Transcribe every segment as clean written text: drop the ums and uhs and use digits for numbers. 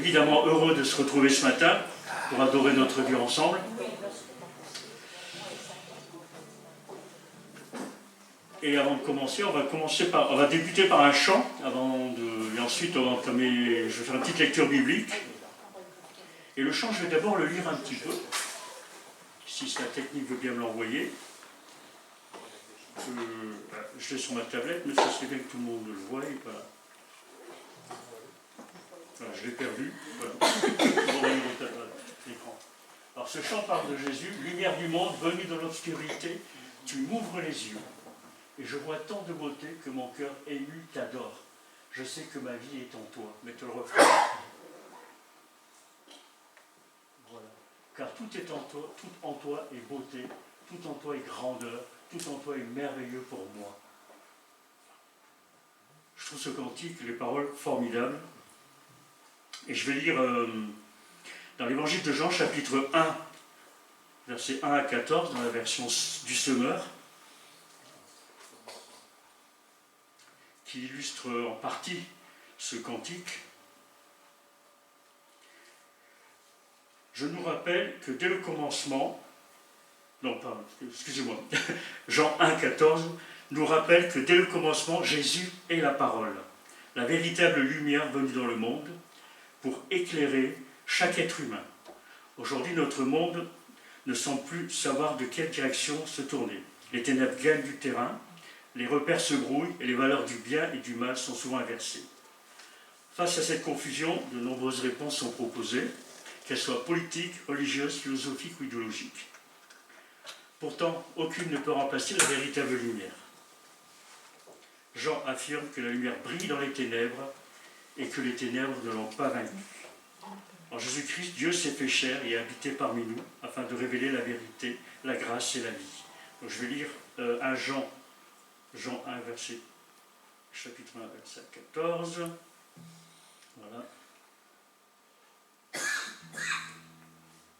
évidemment heureux de se retrouver ce matin pour adorer notre Dieu ensemble. Et avant de commencer, on va débuter par un chant, et ensuite je vais faire une petite lecture biblique. Et le chant, je vais d'abord le lire un petit peu, si la technique veut bien me l'envoyer. Je l'ai sur ma tablette, mais ça serait bien que tout le monde le voie. Voilà. Voilà, je l'ai perdu. Voilà. Alors ce chant parle de Jésus, lumière du monde, venu dans l'obscurité, tu m'ouvres les yeux. Et je vois tant de beauté que mon cœur ému t'adore. Je sais que ma vie est en toi. Mettez le refrain. Voilà. Car tout est en toi, tout en toi est beauté, tout en toi est grandeur, tout en toi est merveilleux pour moi. Je trouve ce cantique, les paroles formidables. Et je vais lire dans l'évangile de Jean, chapitre 1, versets 1 à 14, dans la version du Semeur, qui illustre en partie ce cantique. Je nous rappelle que dès le commencement, Jean 1, 14, nous rappelle que dès le commencement, Jésus est la parole, la véritable lumière venue dans le monde pour éclairer chaque être humain. Aujourd'hui, notre monde ne semble plus savoir de quelle direction se tourner. Les ténèbres gagnent du terrain, les repères se brouillent et les valeurs du bien et du mal sont souvent inversées. Face à cette confusion, de nombreuses réponses sont proposées, qu'elles soient politiques, religieuses, philosophiques ou idéologiques. Pourtant, aucune ne peut remplacer la véritable lumière. Jean affirme que la lumière brille dans les ténèbres et que les ténèbres ne l'ont pas vaincue. En Jésus-Christ, Dieu s'est fait chair et a habité parmi nous afin de révéler la vérité, la grâce et la vie. Donc, je vais lire Jean 1, chapitre 1, verset 14. Voilà.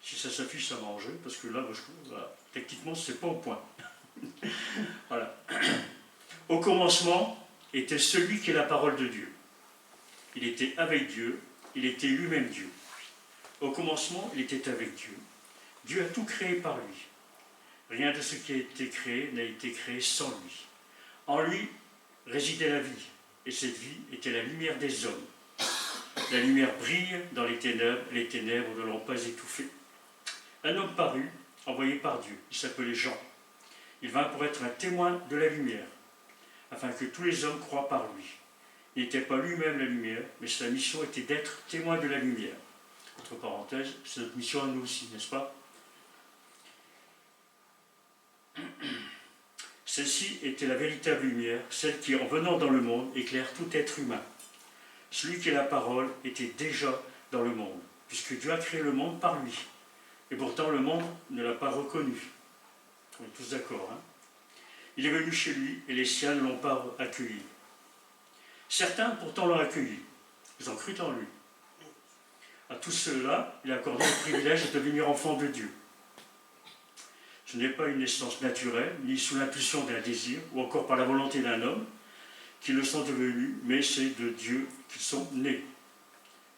Si ça s'affiche, ça va manger, parce que là, voilà, techniquement, c'est pas au point. Voilà. Au commencement était celui qui est la parole de Dieu. Il était avec Dieu, il était lui-même Dieu. Au commencement, il était avec Dieu. Dieu a tout créé par lui. Rien de ce qui a été créé n'a été créé sans lui. En lui résidait la vie, et cette vie était la lumière des hommes. La lumière brille dans les ténèbres ne l'ont pas étouffée. Un homme parut, envoyé par Dieu, il s'appelait Jean. Il vint pour être un témoin de la lumière, afin que tous les hommes croient par lui. Il n'était pas lui-même la lumière, mais sa mission était d'être témoin de la lumière. Entre parenthèses, c'est notre mission à nous aussi, n'est-ce pas? Celle-ci était la véritable lumière, celle qui, en venant dans le monde, éclaire tout être humain. Celui qui est la parole était déjà dans le monde, puisque Dieu a créé le monde par lui. Et pourtant, le monde ne l'a pas reconnu. On est tous d'accord, hein? Il est venu chez lui, et les siens ne l'ont pas accueilli. Certains, pourtant, l'ont accueilli. Ils ont cru en lui. À tous ceux-là, il a accordé le privilège de devenir enfant de Dieu. Ce n'est pas une naissance naturelle, ni sous l'impulsion d'un désir, ou encore par la volonté d'un homme, qu'ils le sont devenus, mais c'est de Dieu qu'ils sont nés.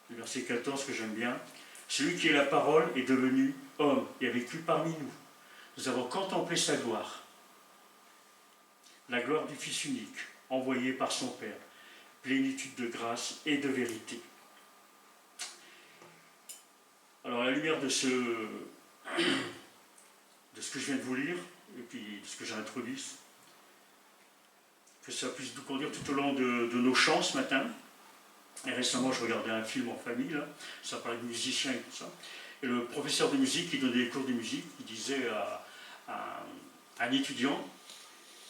Le verset 14 que j'aime bien. Celui qui est la parole est devenu homme et a vécu parmi nous. Nous avons contemplé sa gloire. La gloire du Fils unique, envoyé par son Père. Plénitude de grâce et de vérité. Alors, à la lumière de ce que je viens de vous lire, et puis de ce que j'ai introduit, que ça puisse nous conduire tout au long de nos chants ce matin. Et récemment, je regardais un film en famille, là, ça parlait de musiciens et tout ça. Et le professeur de musique qui donnait des cours de musique, il disait à un étudiant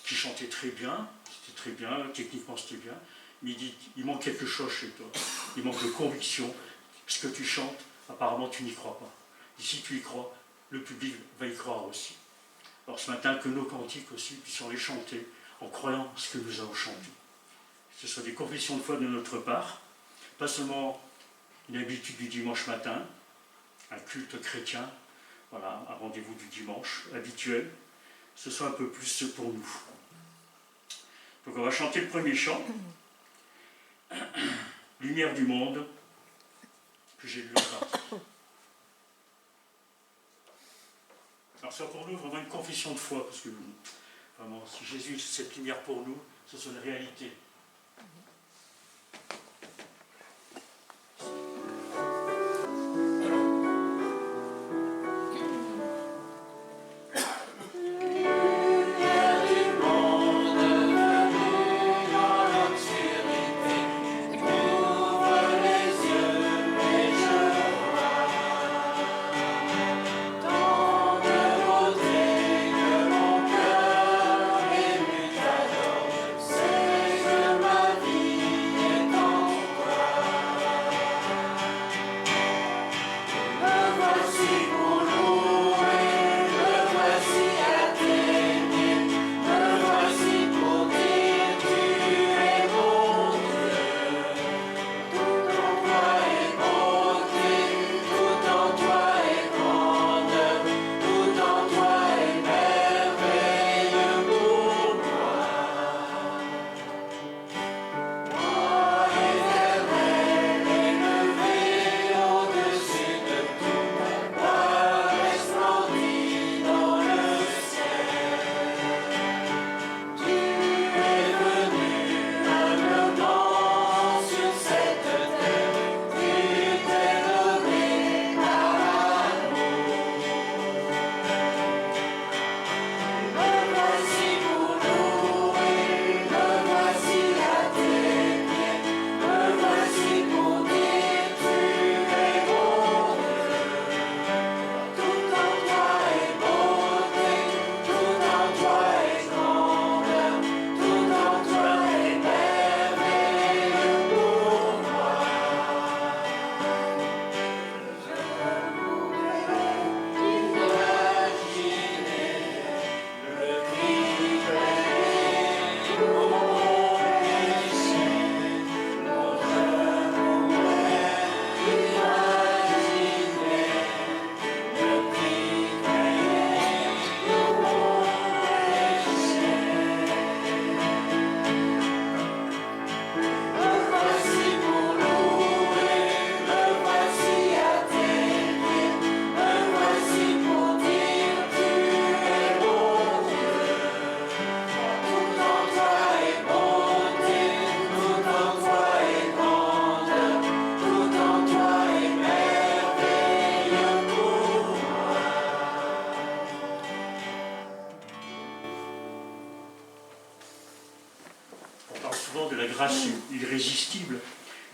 qui chantait très bien, c'était très bien, techniquement c'était bien, mais il dit, il manque quelque chose chez toi, il manque de conviction, ce que tu chantes, apparemment tu n'y crois pas. Et si tu y crois, le public va y croire aussi. Alors ce matin, que nos cantiques aussi puissions les chanter en croyant ce que nous avons chanté. Que ce soit des confessions de foi de notre part, pas seulement une habitude du dimanche matin, un culte chrétien, voilà, un rendez-vous du dimanche habituel, ce soit un peu plus pour nous. Donc on va chanter le premier chant, Lumière du monde, que j'ai lu en partie. Alors c'est pour nous vraiment une confession de foi, parce que vraiment, si Jésus est cette lumière pour nous, ce sont une réalité. De la grâce irrésistible.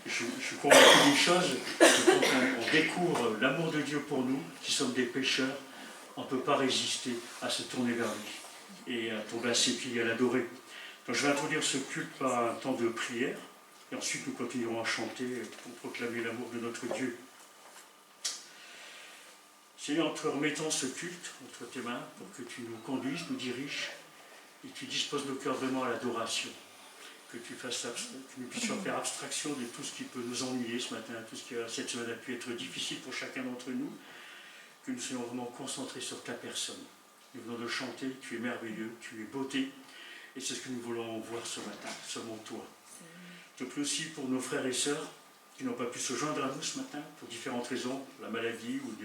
Je suis convaincu d'une chose, que quand on découvre l'amour de Dieu pour nous, qui sommes des pécheurs, on ne peut pas résister à se tourner vers lui et à tomber à ses pieds et à l'adorer. Donc je vais introduire ce culte par un temps de prière, et ensuite nous continuerons à chanter pour proclamer l'amour de notre Dieu. Seigneur, nous te remettons ce culte entre tes mains pour que tu nous conduises, nous diriges, et que tu disposes nos cœurs vraiment à l'adoration. Que nous puissions faire abstraction de tout ce qui peut nous ennuyer ce matin, tout ce qui cette semaine a pu être difficile pour chacun d'entre nous, que nous soyons vraiment concentrés sur ta personne. Nous venons de chanter, tu es merveilleux, tu es beauté, et c'est ce que nous voulons voir ce matin, seulement toi. Je te prie aussi pour nos frères et sœurs qui n'ont pas pu se joindre à nous ce matin, pour différentes raisons, la maladie ou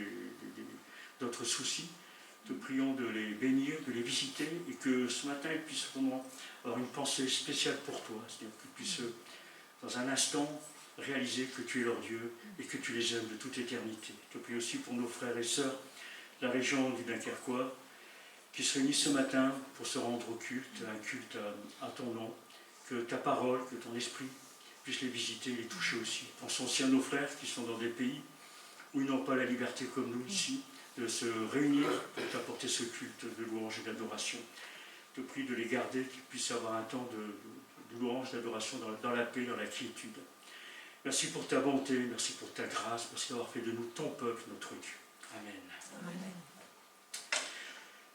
d'autres soucis. Te prions de les bénir, de les visiter, et que ce matin, ils puissent vraiment avoir une pensée spéciale pour toi. C'est-à-dire qu'ils puissent, dans un instant, réaliser que tu es leur Dieu et que tu les aimes de toute éternité. Je te prie aussi pour nos frères et sœurs de la région du Dunkerquois, qui se réunissent ce matin pour se rendre au culte, un culte à ton nom, que ta parole, que ton esprit puisse les visiter, les toucher aussi. Pensons aussi à nos frères qui sont dans des pays où ils n'ont pas la liberté comme nous ici, de se réunir pour t'apporter ce culte de louange et d'adoration. Je te prie de les garder, qu'ils puissent avoir un temps de louange, d'adoration dans la paix, dans la quiétude. Merci pour ta bonté, merci pour ta grâce, merci d'avoir fait de nous ton peuple, notre Dieu. Amen. Amen.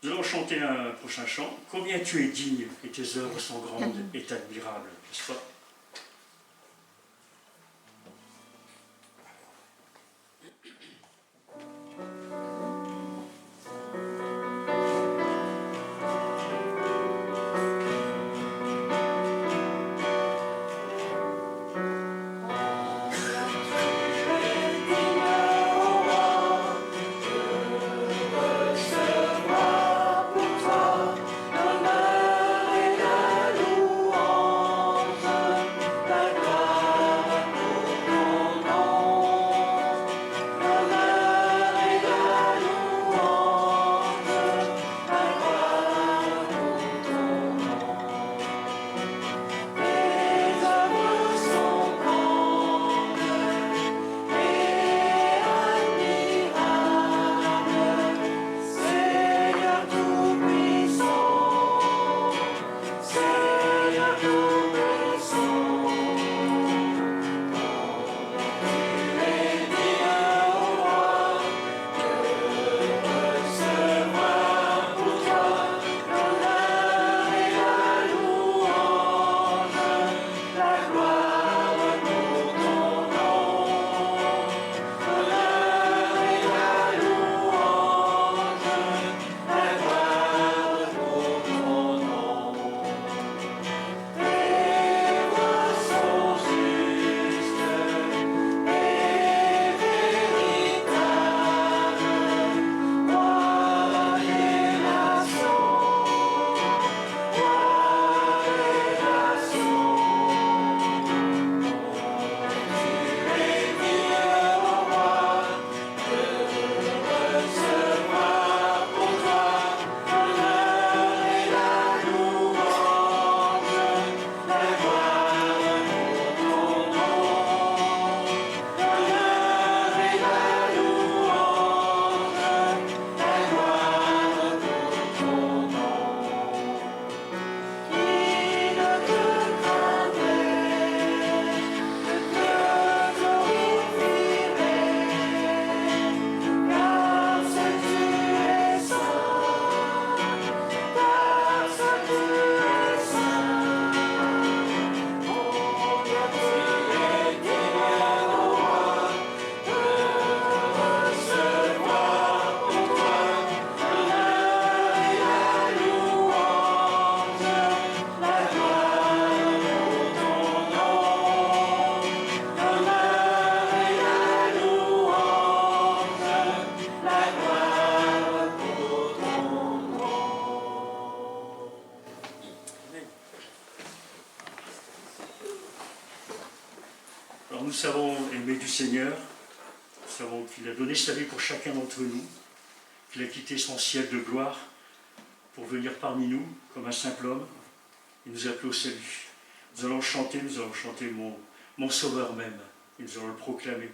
Nous allons chanter un prochain chant. Combien tu es digne et tes œuvres sont grandes et admirables, n'est-ce pas? Combien nous savons aimer du Seigneur, nous savons qu'il a donné sa vie pour chacun d'entre nous, qu'il a quitté son ciel de gloire pour venir parmi nous comme un simple homme et nous appeler au salut. Nous allons chanter mon Sauveur même, et nous allons le proclamer.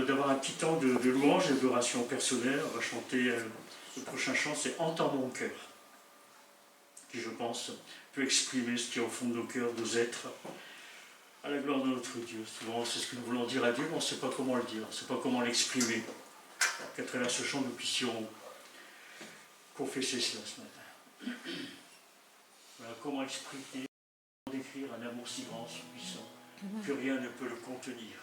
D'avoir un petit temps de louange et d'adoration personnelle, on va chanter le prochain chant, c'est « Entends mon cœur », qui, je pense, peut exprimer ce qui est au fond de nos cœurs, nos êtres, à la gloire de notre Dieu. Souvent, c'est ce que nous voulons dire à Dieu, mais on ne sait pas comment le dire, on ne sait pas comment l'exprimer. Qu'à travers ce chant, nous puissions confesser cela ce matin. Voilà comment exprimer, comment décrire un amour si grand, si puissant, que rien ne peut le contenir.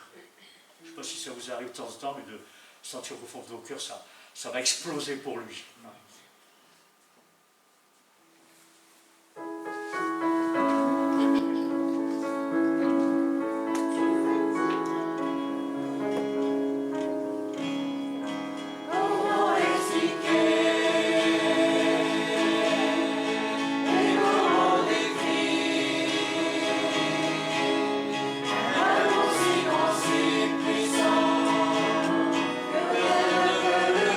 Je ne sais pas si ça vous arrive de temps en temps, mais de sentir au fond de vos cœurs, ça va exploser pour lui.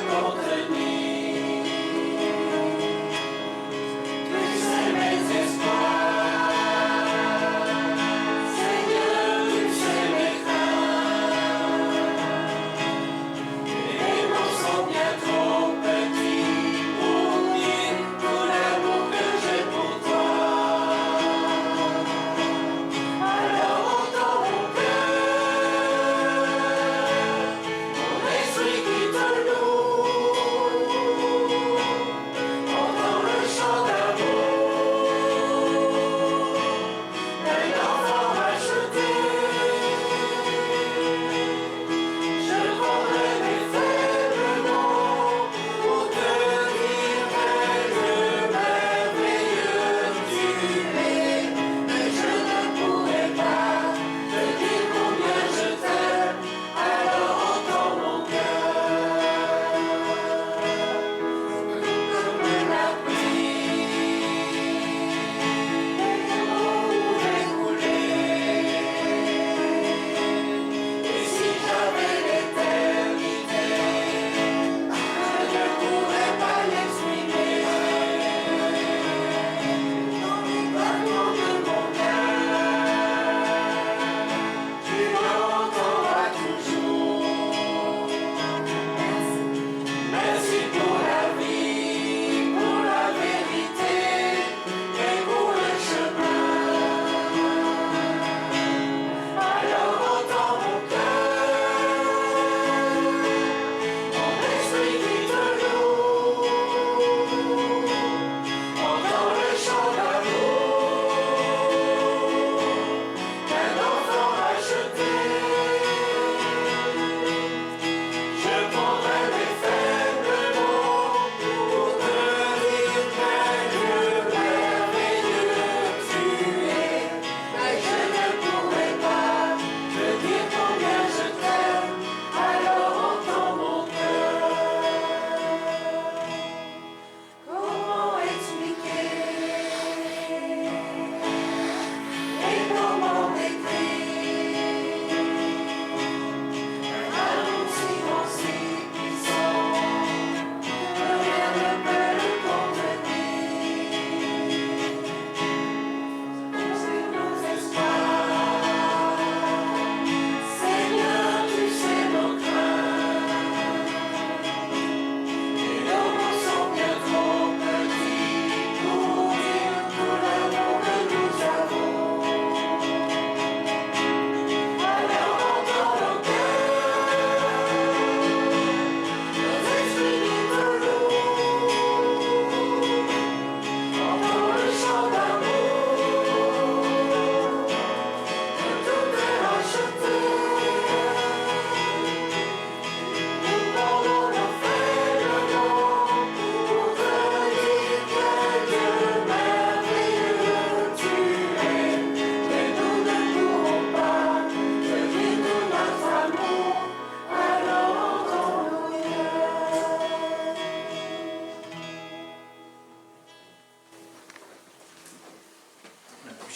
Contenir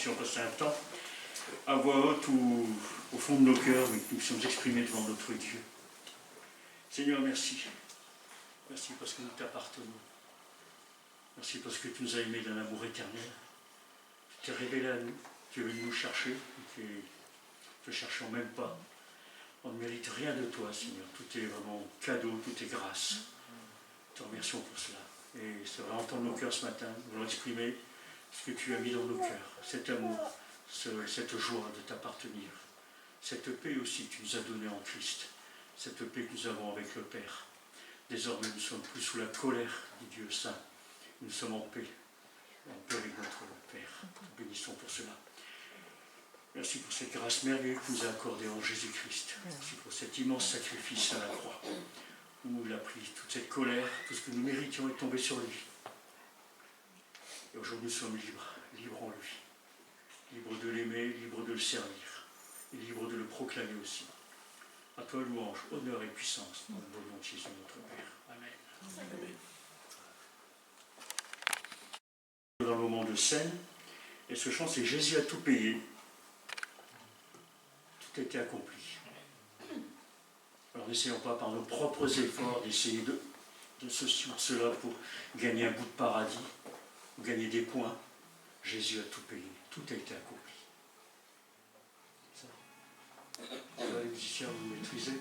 puissions passer un temps à voix haute ou au fond de nos cœurs, mais que nous puissions nous exprimer devant notre Dieu. Seigneur, merci. Merci parce que nous t'appartenons. Merci parce que tu nous as aimés d'un amour éternel. Tu t'es révélé à nous. Tu es venu nous chercher. Et ne te cherchons même pas. On ne mérite rien de toi, Seigneur. Tout est vraiment cadeau, tout est grâce. Nous te remercions pour cela. Et c'est vrai, entendre nos cœurs ce matin, nous voulons exprimer ce que tu as mis dans nos cœurs. Cet amour, cette joie de t'appartenir. Cette paix aussi que tu nous as donnée en Christ. Cette paix que nous avons avec le Père. Désormais, nous ne sommes plus sous la colère du Dieu Saint. Nous sommes en paix avec notre Père. Nous bénissons pour cela. Merci pour cette grâce merveilleuse que nous a accordée en Jésus-Christ. Merci pour cet immense sacrifice à la croix, où il a pris toute cette colère, tout ce que nous méritions est tombé sur lui. Et aujourd'hui, nous sommes libres, libres en lui. Libres de l'aimer, libres de le servir, et libres de le proclamer aussi. À toi louange, honneur et puissance, dans le beau nom de Jésus notre Père. Amen. Amen. Dans le moment de scène, et ce chant c'est Jésus a tout payé. Tout a été accompli. Alors n'essayons pas par nos propres efforts d'essayer de ceci ou de cela pour gagner un bout de paradis, ou gagner des points. Jésus a tout payé. Tout a été accompli. Les musiciens, vous maîtrisez.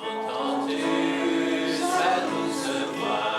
Entends-tu sa douce voix?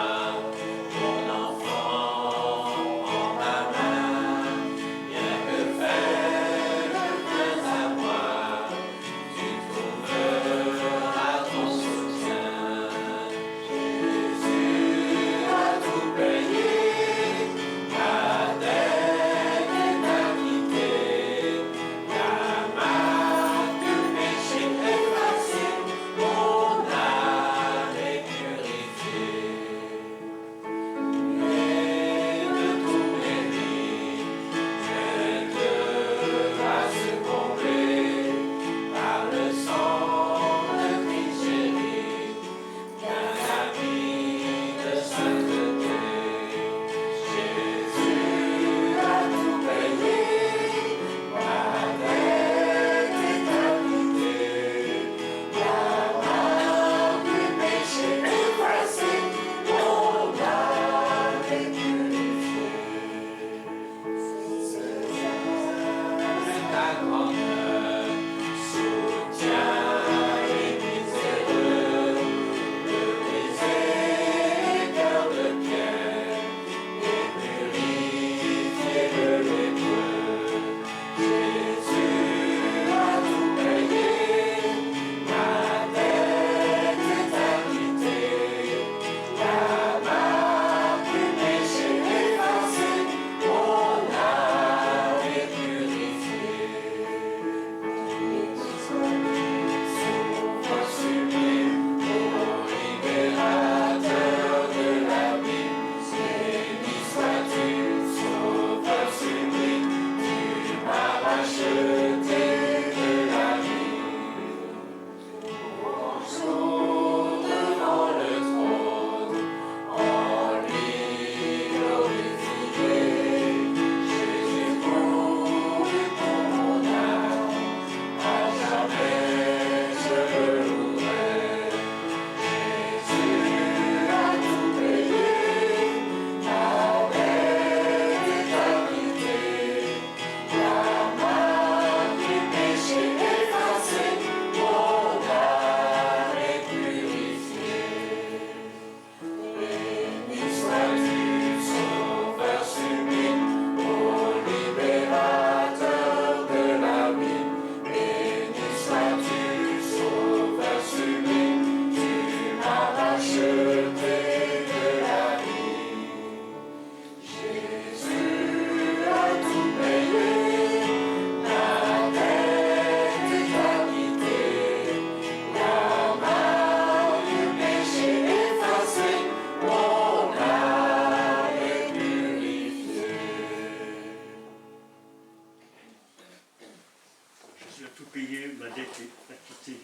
tout payer, ma dette est acquittée.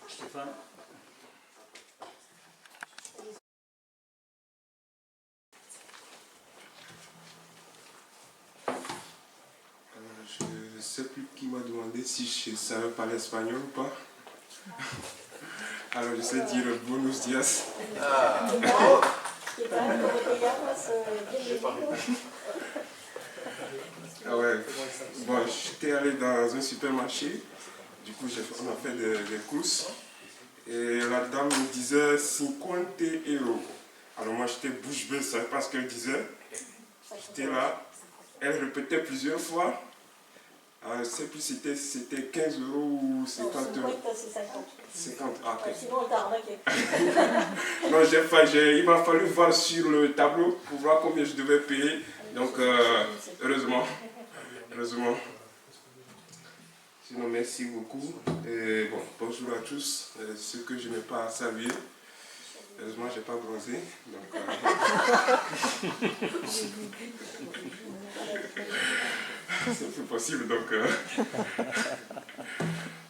Stéphane? Je ne sais plus qui m'a demandé si je savais parler espagnol ou pas. Alors je sais dire buenos dias. Ah ouais. Bon, j'étais allé dans un supermarché. Du coup, on a fait des courses. Et la dame me disait 50 euros. Alors moi, j'étais bouche bée, je ne savais pas ce qu'elle disait. J'étais là. Elle répétait plusieurs fois. Je ne sais plus si c'était 15 euros ou 50 euros. 50, ah, ok. Sinon, on t'a arnaqué. Non, il m'a fallu voir sur le tableau pour voir combien je devais payer. Donc, heureusement. Sinon, merci beaucoup. Et bon, bonjour à tous. Ceux que je n'ai pas salués. Heureusement, je n'ai pas bronzé. Donc, c'est plus possible. Donc,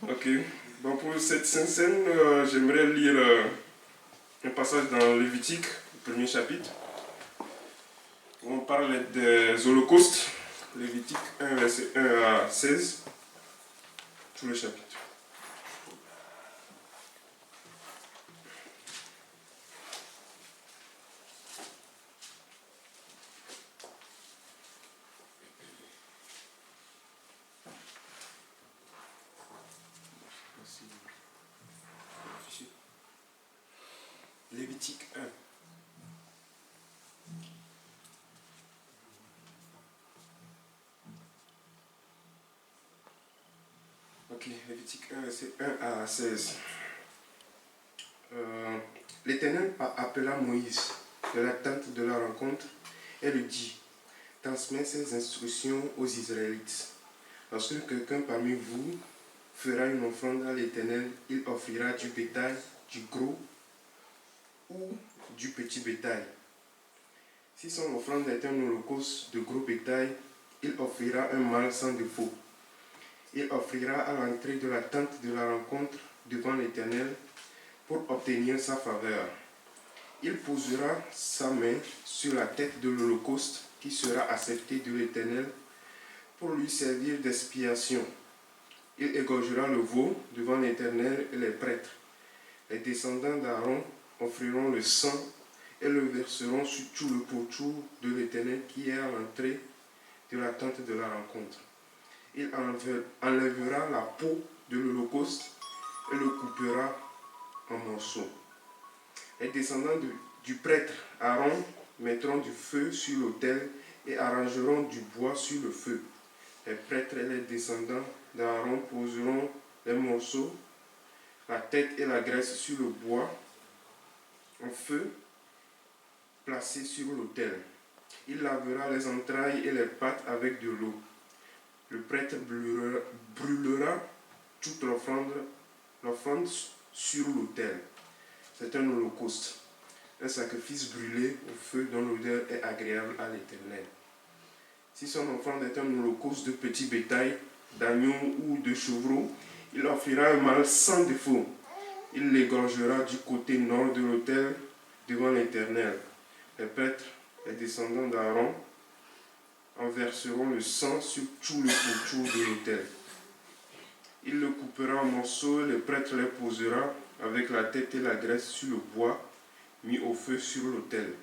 ok. Bon, pour cette scène, j'aimerais lire un passage dans Lévitique, le premier chapitre, où on parle des holocaustes. Lévitique 1, verset 1 à 16, tout le chapitre. Lévitique 1. Ok, Lévitique 1, verset 1 à 16. L'Éternel appela Moïse de la tente de la rencontre et lui dit: transmets ces instructions aux Israélites. Lorsque quelqu'un parmi vous fera une offrande à l'Éternel, il offrira du bétail, du gros ou du petit bétail. Si son offrande est un holocauste de gros bétail, il offrira un mâle sans défaut. Il offrira à l'entrée de la tente de la rencontre devant l'Éternel pour obtenir sa faveur. Il posera sa main sur la tête de l'holocauste qui sera accepté de l'Éternel pour lui servir d'expiation. Il égorgera le veau devant l'Éternel et les prêtres. Les descendants d'Aaron offriront le sang et le verseront sur tout le pourtour de l'Éternel qui est à l'entrée de la tente de la rencontre. Il enlèvera la peau de l'holocauste et le coupera en morceaux. Les descendants du prêtre Aaron mettront du feu sur l'autel et arrangeront du bois sur le feu. Les prêtres et les descendants d'Aaron poseront les morceaux, la tête et la graisse sur le bois en feu placé sur l'autel. Il lavera les entrailles et les pattes avec de l'eau. Le prêtre brûlera toute l'offrande sur l'autel. C'est un holocauste, un sacrifice brûlé au feu dont l'odeur est agréable à l'Éternel. Si son offrande est un holocauste de petit bétail, d'agneau ou de chevreau, il offrira un mâle sans défaut. Il l'égorgera du côté nord de l'autel devant l'Éternel. Les prêtres, les descendants d'Aaron, en verseront le sang sur tout le pourtour de l'autel. Il le coupera en morceaux et le prêtre les posera avec la tête et la graisse sur le bois mis au feu sur l'autel.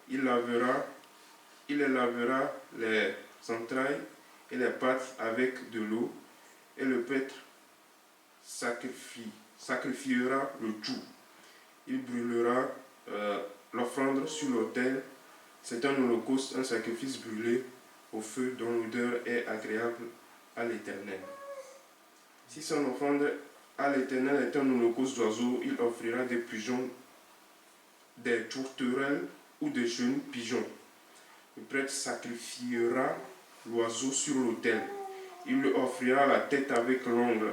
Il les lavera les entrailles et les pattes avec de l'eau et le prêtre sacrifiera le tout. Il brûlera l'offrande sur l'autel. C'est un holocauste, un sacrifice brûlé au feu dont l'odeur est agréable à l'Éternel. Si son offrande à l'Éternel est un holocauste d'oiseaux, il offrira des pigeons, des tourterelles ou des jeunes pigeons. Le prêtre sacrifiera l'oiseau sur l'autel. Il lui offrira la tête avec l'ongle,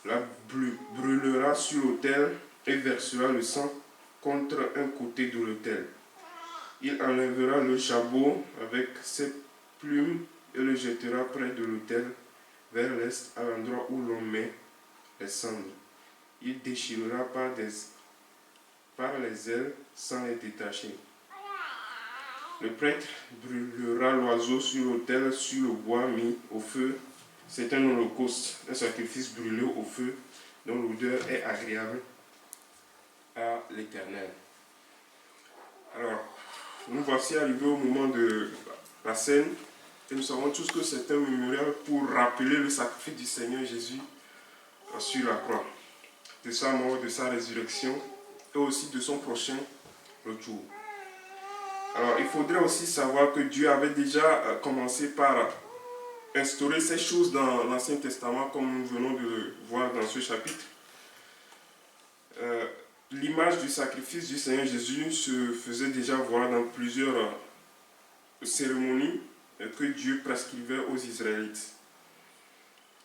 la brûlera sur l'autel et versera le sang contre un côté de l'autel. Il enlèvera le jabot avec ses plumes et le jettera près de l'autel vers l'est à l'endroit où l'on met les cendres. Il déchirera par les ailes sans les détacher. Le prêtre brûlera l'oiseau sur l'autel, sur le bois mis au feu. C'est un holocauste, un sacrifice brûlé au feu dont l'odeur est agréable à l'Éternel. Alors, nous voici arrivés au moment de la scène et nous savons tous que c'est un mémorial pour rappeler le sacrifice du Seigneur Jésus sur la croix, de sa mort, de sa résurrection et aussi de son prochain retour. Alors, il faudrait aussi savoir que Dieu avait déjà commencé par instaurer ces choses dans l'Ancien Testament, comme nous venons de le voir dans ce chapitre. L'image du sacrifice du Seigneur Jésus se faisait déjà voir dans plusieurs cérémonies que Dieu prescrivait aux Israélites.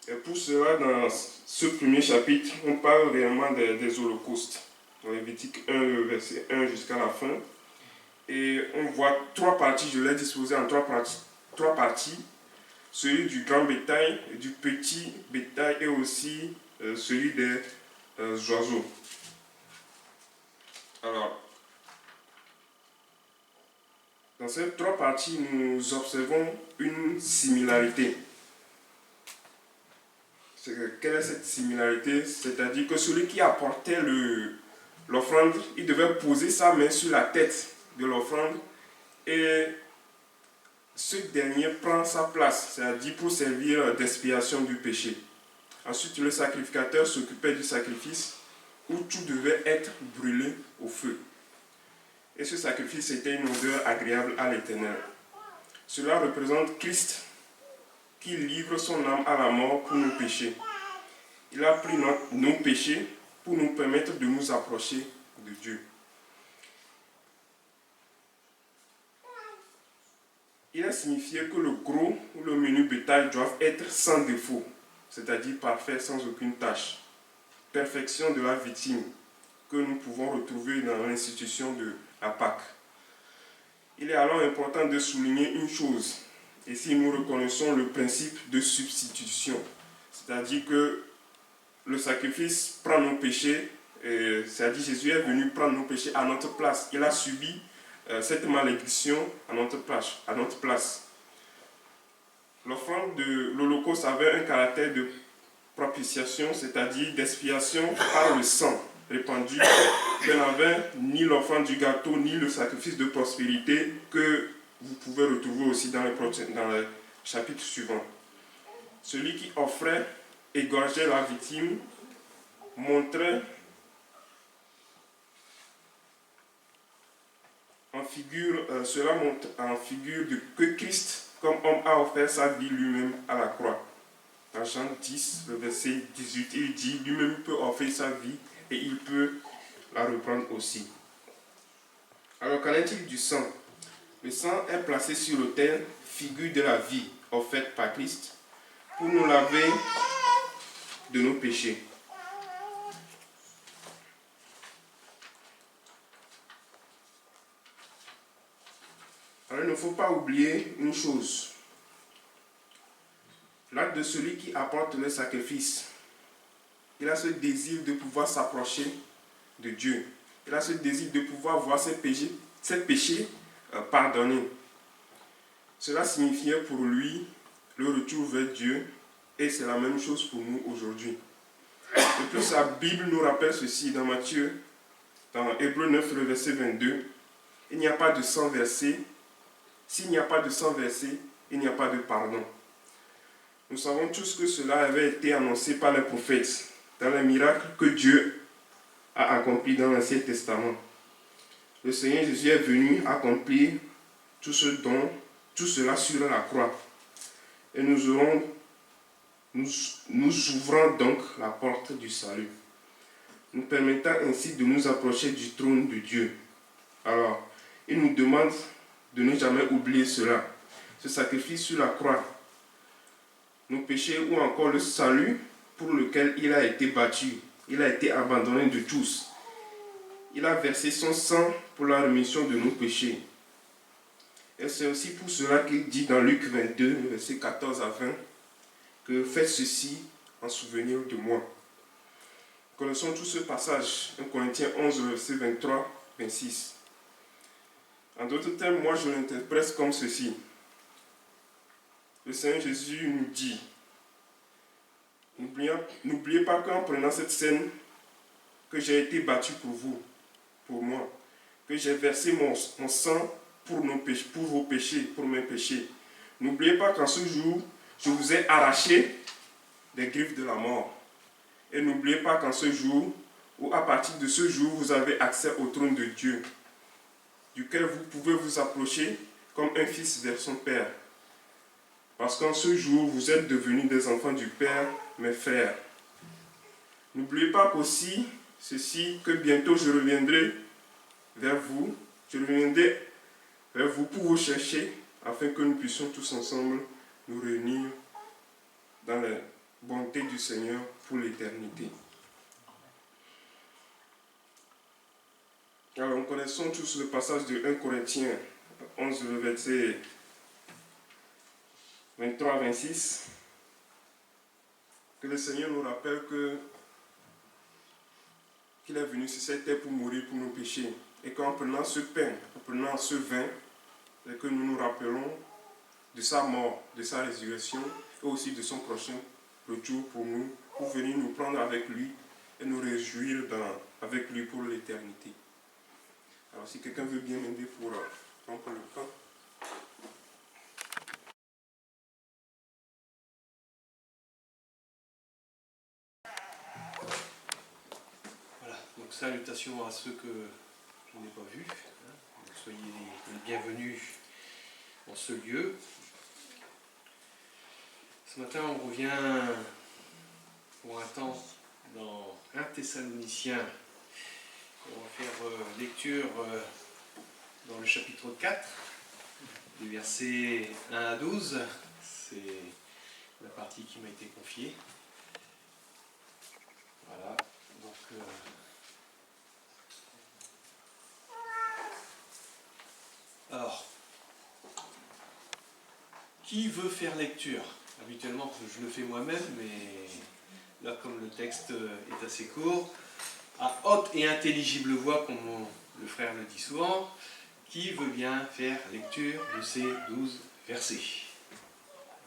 Et pour cela, dans ce premier chapitre, on parle réellement des holocaustes. Dans Lévitique 1, le verset 1 jusqu'à la fin. Et on voit trois parties, je l'ai disposé en trois parties. Celui du grand bétail, du petit bétail et aussi celui des oiseaux. Alors, dans ces trois parties, nous observons une similarité. Quelle est cette similarité? C'est-à-dire que celui qui apportait l'offrande, il devait poser sa main sur la tête de l'offrande et ce dernier prend sa place, c'est-à-dire pour servir d'expiation du péché. Ensuite, le sacrificateur s'occupait du sacrifice où tout devait être brûlé au feu. Et ce sacrifice était une odeur agréable à l'Éternel. Cela représente Christ qui livre son âme à la mort pour nos péchés. Il a pris nos péchés pour nous permettre de nous approcher de Dieu. Il a signifié que le gros ou le menu bétail doivent être sans défaut, c'est-à-dire parfait, sans aucune tâche. Perfection de la victime que nous pouvons retrouver dans l'institution de la Pâque. Il est alors important de souligner une chose, et si nous reconnaissons le principe de substitution, c'est-à-dire que le sacrifice prend nos péchés, c'est-à-dire Jésus est venu prendre nos péchés à notre place. Il a subi cette malédiction à notre place. L'offrande de l'Holocauste avait un caractère de propitiation, c'est-à-dire d'expiation par le sang répandu. Il n'avait ni l'offrande du gâteau, ni le sacrifice de prospérité que vous pouvez retrouver aussi dans les chapitres suivants. Celui qui offrait, égorgeait la victime, montrait cela montre en figure que Christ, comme homme, a offert sa vie lui-même à la croix. Dans Jean 10, le verset 18, il dit, lui-même peut offrir sa vie et il peut la reprendre aussi. Alors, qu'en est-il du sang? Le sang est placé sur l'autel, figure de la vie offerte par Christ, pour nous laver de nos péchés. Alors, il ne faut pas oublier une chose. L'acte de celui qui apporte le sacrifice, il a ce désir de pouvoir s'approcher de Dieu. Il a ce désir de pouvoir voir ses péchés pardonnés. Cela signifiait pour lui le retour vers Dieu et c'est la même chose pour nous aujourd'hui. De plus, la Bible nous rappelle ceci dans Matthieu, dans Hébreux 9, le verset 22. Il n'y a pas de sang versé. S'il n'y a pas de sang versé, il n'y a pas de pardon. Nous savons tous que cela avait été annoncé par les prophètes dans les miracles que Dieu a accomplis dans l'Ancien Testament. Le Seigneur Jésus est venu accomplir tout cela sur la croix. Et nous ouvrons donc la porte du salut, nous permettant ainsi de nous approcher du trône de Dieu. Alors, il nous demande de ne jamais oublier cela. Ce sacrifice sur la croix, nos péchés ou encore le salut pour lequel il a été battu, il a été abandonné de tous. Il a versé son sang pour la rémission de nos péchés. Et c'est aussi pour cela qu'il dit dans Luc 22, versets 14 à 20, que faites ceci en souvenir de moi. Connaissons tout ce passage, 1 Corinthiens 11, verset 23-26. En d'autres termes, moi je l'interprète comme ceci. Le Seigneur Jésus nous dit, n'oubliez pas qu'en prenant cette scène, que j'ai été battu pour vous, pour moi, que j'ai versé mon sang pour vos péchés, pour mes péchés. N'oubliez pas qu'en ce jour, je vous ai arraché des griffes de la mort. Et n'oubliez pas qu'en ce jour, ou à partir de ce jour, vous avez accès au trône de Dieu, duquel vous pouvez vous approcher comme un fils vers son Père. Parce qu'en ce jour, vous êtes devenus des enfants du Père, mes frères. N'oubliez pas aussi ceci, que bientôt je reviendrai vers vous. Je reviendrai vers vous pour vous chercher, afin que nous puissions tous ensemble nous réunir dans la bonté du Seigneur pour l'éternité. Alors, nous connaissons tous le passage de 1 Corinthiens 11, le verset 23-26, que le Seigneur nous rappelle qu'il est venu sur cette terre pour mourir pour nos péchés, et qu'en prenant ce pain, en prenant ce vin, et que nous nous rappelons de sa mort, de sa résurrection, et aussi de son prochain retour pour nous, pour venir nous prendre avec lui et nous réjouir avec lui pour l'éternité. Alors si quelqu'un veut bien m'aider pour prendre le pain. Voilà, donc salutations à ceux que je n'ai pas vus. Soyez les bienvenus dans ce lieu. Ce matin, on revient pour un temps dans 1 Thessaloniciens. On va faire lecture dans le chapitre 4, des versets 1 à 12. C'est la partie qui m'a été confiée. Voilà, donc... Alors, qui veut faire lecture? Habituellement, je le fais moi-même, mais là, comme le texte est assez court, à haute et intelligible voix, comme le frère le dit souvent, qui veut bien faire lecture de ces 12 versets?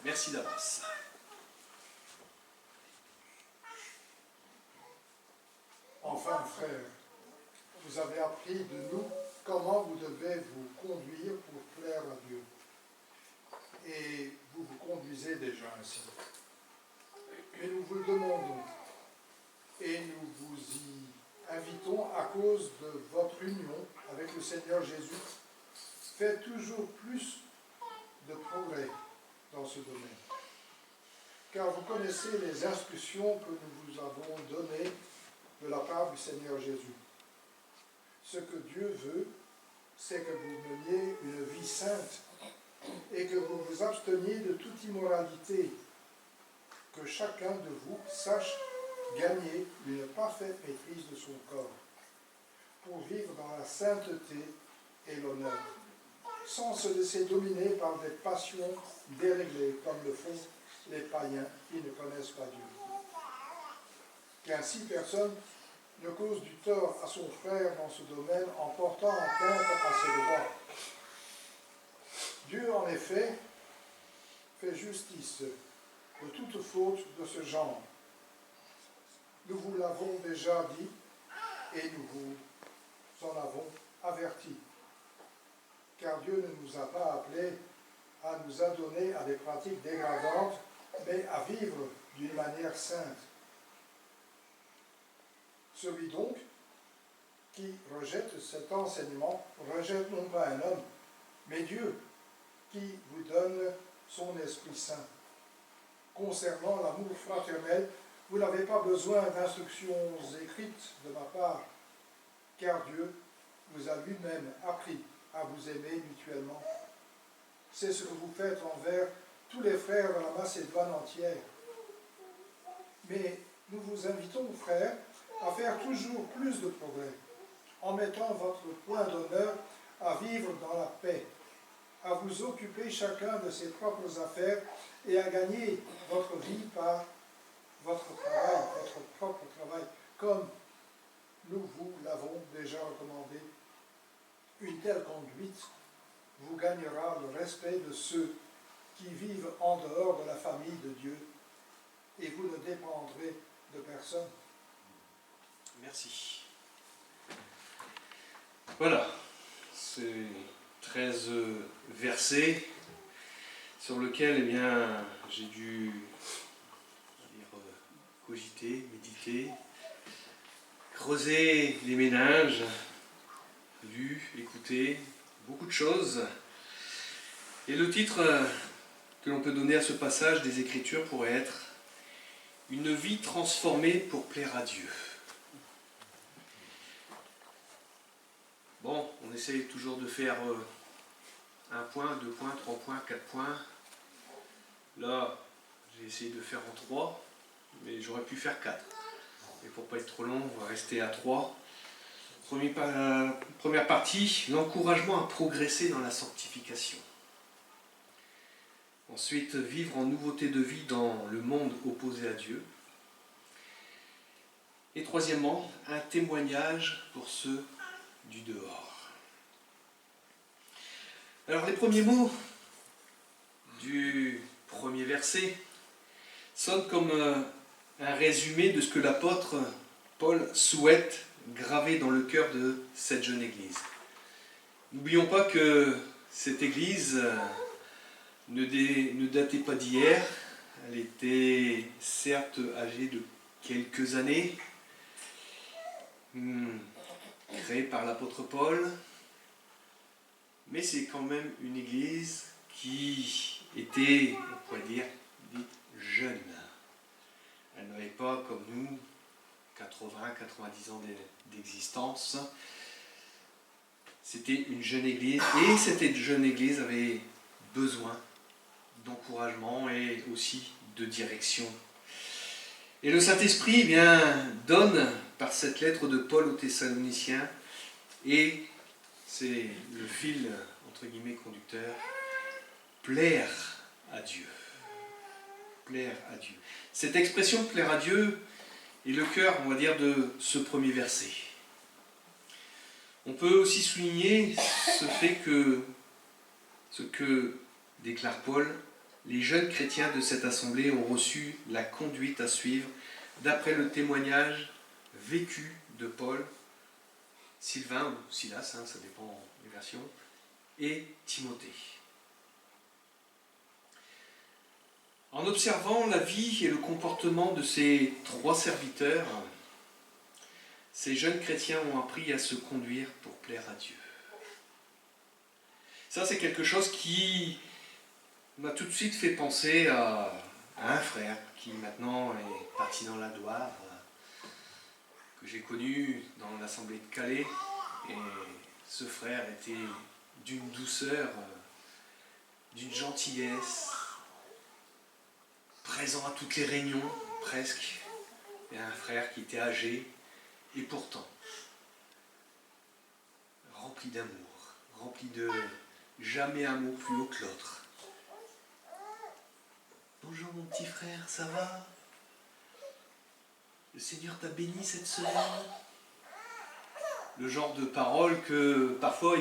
Merci d'avance. Enfin, frères, vous avez appris de nous comment vous devez vous conduire pour plaire à Dieu. Et vous vous conduisez déjà ainsi. Mais nous vous le demandons, et nous vous y invitons à cause de votre union avec le Seigneur Jésus. Faites toujours plus de progrès dans ce domaine. Car vous connaissez les instructions que nous vous avons données de la part du Seigneur Jésus. Ce que Dieu veut, c'est que vous meniez une vie sainte et que vous vous absteniez de toute immoralité, que chacun de vous sache gagner une parfaite maîtrise de son corps, pour vivre dans la sainteté et l'honneur, sans se laisser dominer par des passions déréglées comme le font les païens qui ne connaissent pas Dieu. Qu'ainsi personne ne cause du tort à son frère dans ce domaine en portant atteinte à ses droits. Dieu, en effet, fait justice de toute faute de ce genre. Nous vous l'avons déjà dit et nous vous en avons averti. Car Dieu ne nous a pas appelés à nous adonner à des pratiques dégradantes, mais à vivre d'une manière sainte. Celui donc qui rejette cet enseignement rejette non pas un homme, mais Dieu, qui vous donne son Esprit Saint. Concernant l'amour fraternel, vous n'avez pas besoin d'instructions écrites de ma part, car Dieu vous a lui-même appris à vous aimer mutuellement. C'est ce que vous faites envers tous les frères de la Macédoine entière. Mais nous vous invitons, frères, à faire toujours plus de progrès, en mettant votre point d'honneur à vivre dans la paix, à vous occuper chacun de ses propres affaires et à gagner votre vie par votre travail, votre propre travail, comme nous vous l'avons déjà recommandé. Une telle conduite vous gagnera le respect de ceux qui vivent en dehors de la famille de Dieu, et vous ne dépendrez de personne. Merci. Voilà, ces 13 versets sur lesquels eh bien, j'ai dû cogiter, méditer, creuser les méninges, lu, écouter, beaucoup de choses. Et le titre que l'on peut donner à ce passage des Écritures pourrait être « Une vie transformée pour plaire à Dieu ». Bon, on essaye toujours de faire 1 point, 2 points, 3 points, 4 points. Là, j'ai essayé de faire en 3, mais j'aurais pu faire 4. Et pour ne pas être trop long, on va rester à 3. Première partie, l'encouragement à progresser dans la sanctification. Ensuite, vivre en nouveauté de vie dans le monde opposé à Dieu. Et troisièmement, un témoignage pour ceux du dehors. Alors les premiers mots du premier verset sonnent comme un résumé de ce que l'apôtre Paul souhaite graver dans le cœur de cette jeune église. N'oublions pas que cette église ne datait pas d'hier, elle était certes âgée de quelques années, créée par l'apôtre Paul, mais c'est quand même une église qui était, on pourrait dire, dite jeune. Elle n'avait pas, comme nous, 80-90 ans d'existence. C'était une jeune église, et cette jeune église avait besoin d'encouragement et aussi de direction. Et le Saint-Esprit donne par cette lettre de Paul aux Thessaloniciens, et c'est le fil, entre guillemets, conducteur, plaire à Dieu. Plaire à Dieu. Cette expression plaire à Dieu est le cœur, on va dire, de ce premier verset. On peut aussi souligner ce fait que, ce que déclare Paul, les jeunes chrétiens de cette assemblée ont reçu la conduite à suivre d'après le témoignage vécu de Paul, Sylvain ou Silas, ça dépend des versions, et Timothée. En observant la vie et le comportement de ces 3 serviteurs, ces jeunes chrétiens ont appris à se conduire pour plaire à Dieu. Ça, c'est quelque chose qui m'a tout de suite fait penser à un frère qui maintenant est parti dans la Loire, que j'ai connu dans l'assemblée de Calais, et ce frère était d'une douceur, d'une gentillesse, présent à toutes les réunions, presque, et un frère qui était âgé, et pourtant rempli d'amour, rempli de jamais un mot plus haut que l'autre. Bonjour mon petit frère, ça va? Le Seigneur t'a béni cette semaine? Le genre de paroles que parfois,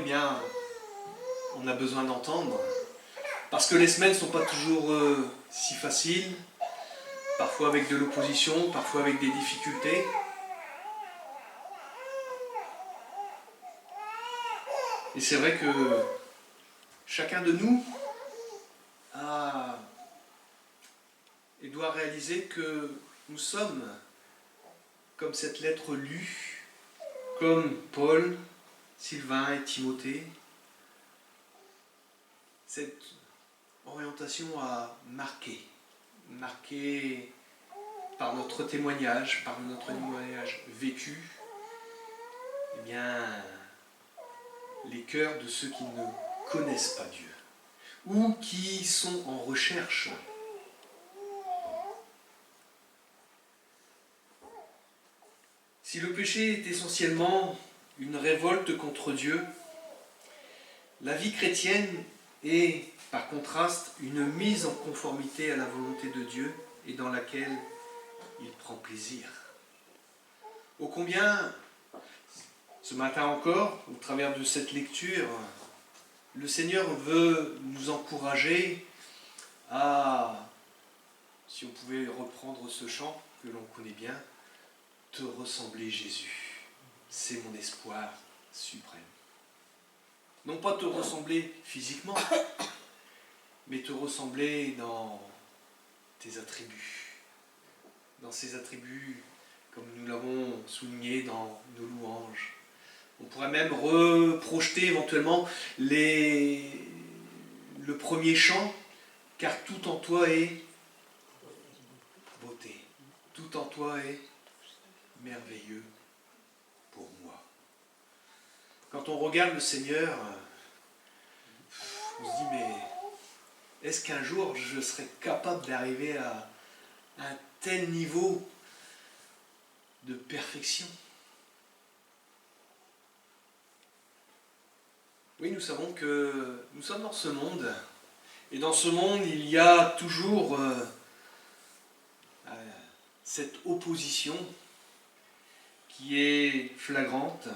on a besoin d'entendre. Parce que les semaines ne sont pas toujours si faciles, parfois avec de l'opposition, parfois avec des difficultés. Et c'est vrai que chacun de nous doit réaliser que nous sommes, comme cette lettre lue, comme Paul, Sylvain et Timothée, cette orientation à marquer par notre témoignage, vécu, les cœurs de ceux qui ne connaissent pas Dieu ou qui sont en recherche. Si le péché est essentiellement une révolte contre Dieu, la vie chrétienne et, par contraste, une mise en conformité à la volonté de Dieu et dans laquelle il prend plaisir. Ô combien, ce matin encore, au travers de cette lecture, le Seigneur veut nous encourager à, si on pouvait reprendre ce chant que l'on connaît bien, te ressembler Jésus. C'est mon espoir suprême. Non pas te ressembler physiquement, mais te ressembler dans tes attributs. Dans ces attributs, comme nous l'avons souligné dans nos louanges. On pourrait même reprojeter éventuellement le premier chant, car tout en toi est beauté. Tout en toi est merveilleux pour moi. Quand on regarde le Seigneur, on se dit, mais est-ce qu'un jour je serai capable d'arriver à un tel niveau de perfection? Oui, nous savons que nous sommes dans ce monde, et dans ce monde, il y a toujours cette opposition qui est flagrante.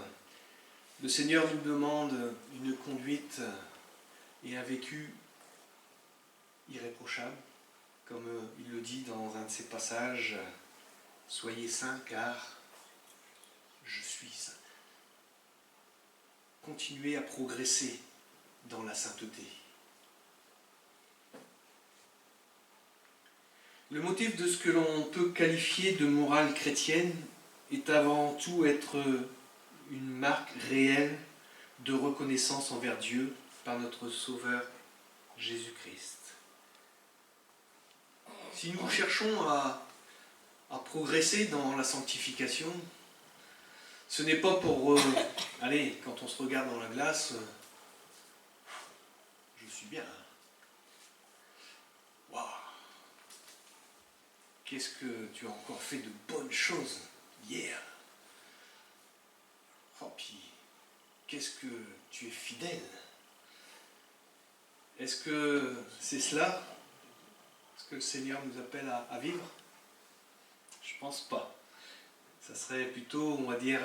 Le Seigneur nous demande une conduite et un vécu irréprochable, comme il le dit dans un de ses passages, « Soyez saints car je suis saint ». Continuez à progresser dans la sainteté. Le motif de ce que l'on peut qualifier de morale chrétienne est avant tout être une marque réelle de reconnaissance envers Dieu par notre Sauveur Jésus-Christ. Si nous cherchons à progresser dans la sanctification, ce n'est pas pour, allez, quand on se regarde dans la glace, je suis bien. Waouh! Qu'est-ce que tu as encore fait de bonnes choses hier? Oh, puis, qu'est-ce que tu es fidèle? Est-ce que c'est cela? Est-ce que le Seigneur nous appelle à vivre? Je pense pas. Ça serait plutôt, on va dire,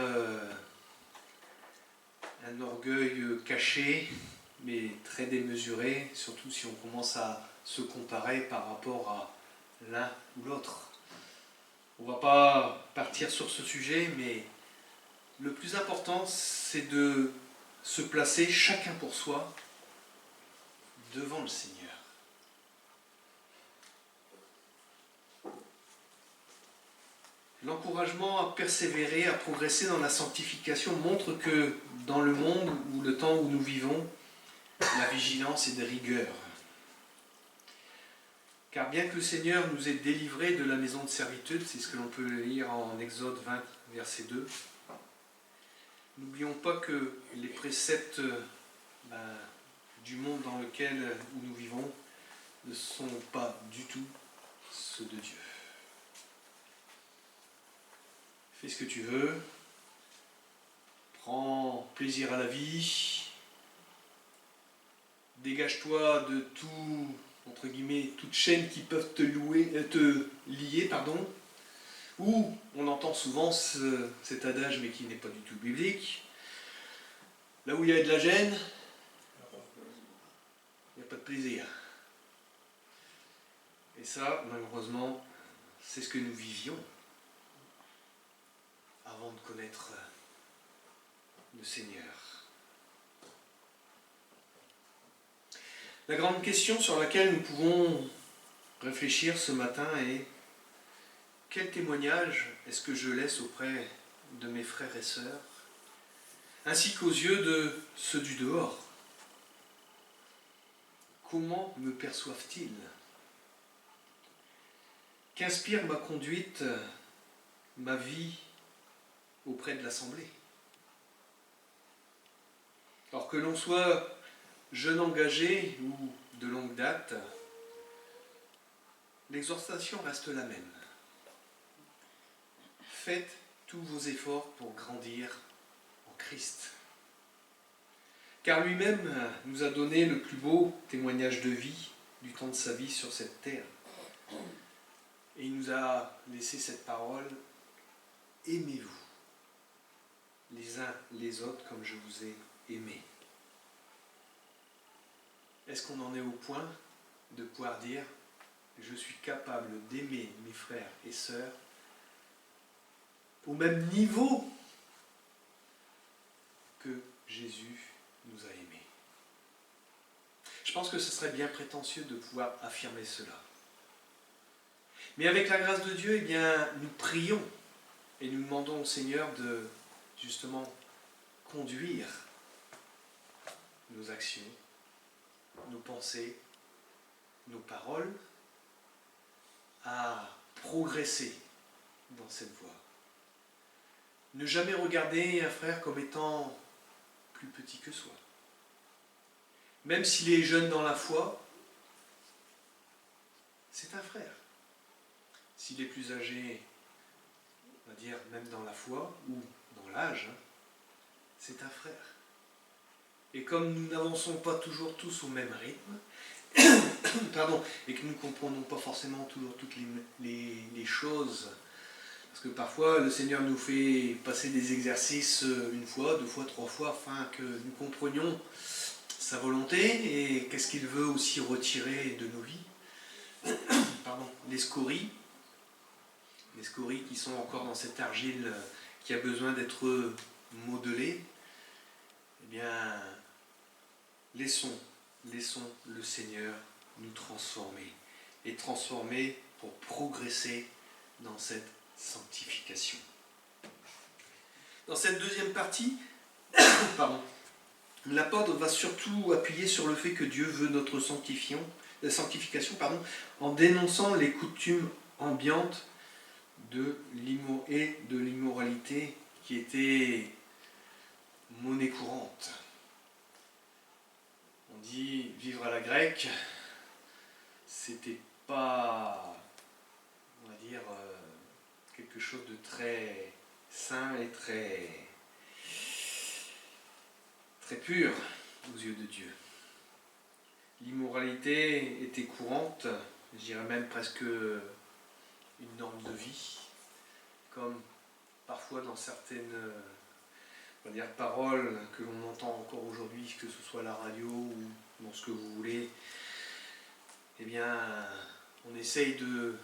un orgueil caché, mais très démesuré, surtout si on commence à se comparer par rapport à l'un ou l'autre. On ne va pas partir sur ce sujet, mais le plus important, c'est de se placer chacun pour soi devant le Seigneur. L'encouragement à persévérer, à progresser dans la sanctification montre que dans le monde ou le temps où nous vivons, la vigilance est de rigueur. Car bien que le Seigneur nous ait délivrés de la maison de servitude, c'est ce que l'on peut lire en Exode 20, verset 2, n'oublions pas que les préceptes du monde dans lequel nous vivons ne sont pas du tout ceux de Dieu. Fais ce que tu veux, prends plaisir à la vie, dégage-toi de tout, entre guillemets, toutes chaînes qui peuvent te lier, ou on entend souvent cet adage, mais qui n'est pas du tout biblique, là où il y a de la gêne, il n'y a pas de plaisir. Et ça, malheureusement, c'est ce que nous vivions avant de connaître le Seigneur. La grande question sur laquelle nous pouvons réfléchir ce matin est: quel témoignage est-ce que je laisse auprès de mes frères et sœurs, ainsi qu'aux yeux de ceux du dehors? Comment me perçoivent-ils? Qu'inspire ma conduite, ma vie auprès de l'Assemblée? Alors que l'on soit jeune engagé ou de longue date, l'exhortation reste la même. Faites tous vos efforts pour grandir en Christ. car lui-même nous a donné le plus beau témoignage de vie du temps de sa vie sur cette terre. Et il nous a laissé cette parole: aimez-vous les uns les autres comme je vous ai aimés. Est-ce qu'on en est au point de pouvoir dire: je suis capable d'aimer mes frères et sœurs au même niveau que Jésus nous a aimés? Je pense que ce serait bien prétentieux de pouvoir affirmer cela. Mais avec la grâce de Dieu, eh bien, nous prions et nous demandons au Seigneur de justement conduire nos actions, nos pensées, nos paroles à progresser dans cette voie. Ne jamais regarder un frère comme étant plus petit que soi. Même s'il est jeune dans la foi, c'est un frère. S'il est plus âgé, on va dire même dans la foi ou dans l'âge, c'est un frère. Et comme nous n'avançons pas toujours tous au même rythme, pardon, et que nous ne comprenons pas forcément toujours toutes les choses, parce que parfois le Seigneur nous fait passer des exercices une fois, deux fois, trois fois, afin que nous comprenions sa volonté et qu'est-ce qu'il veut aussi retirer de nos vies. Pardon, les scories qui sont encore dans cette argile qui a besoin d'être modelée, eh bien, laissons le Seigneur nous transformer, et transformer pour progresser dans cette sanctification. Dans cette deuxième partie, l'apôtre va surtout appuyer sur le fait que Dieu veut notre sanctification, en dénonçant les coutumes ambiantes de l'immoralité qui était monnaie courante. On dit vivre à la grecque, c'était pas, on va dire, quelque chose de très saint et très pur aux yeux de Dieu. L'immoralité était courante, je dirais même presque une norme de vie, comme parfois dans certaines, on va dire, paroles que l'on entend encore aujourd'hui, que ce soit à la radio ou dans ce que vous voulez, eh bien, on essaye de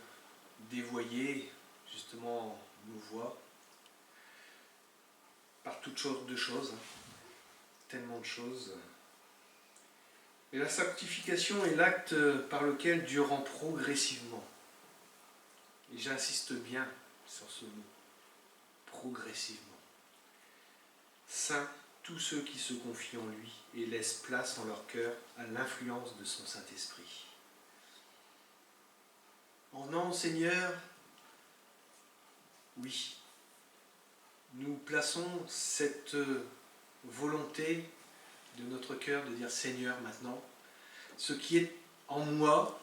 dévoyer justement nos voix par toutes sortes de choses, tellement de choses. Et la sanctification est l'acte par lequel Dieu rend progressivement. Et j'insiste bien sur ce mot, progressivement. Saints tous ceux qui se confient en lui et laissent place en leur cœur à l'influence de son Saint-Esprit. En non, Seigneur, oui, nous plaçons cette volonté de notre cœur de dire: Seigneur, maintenant, ce qui est en moi,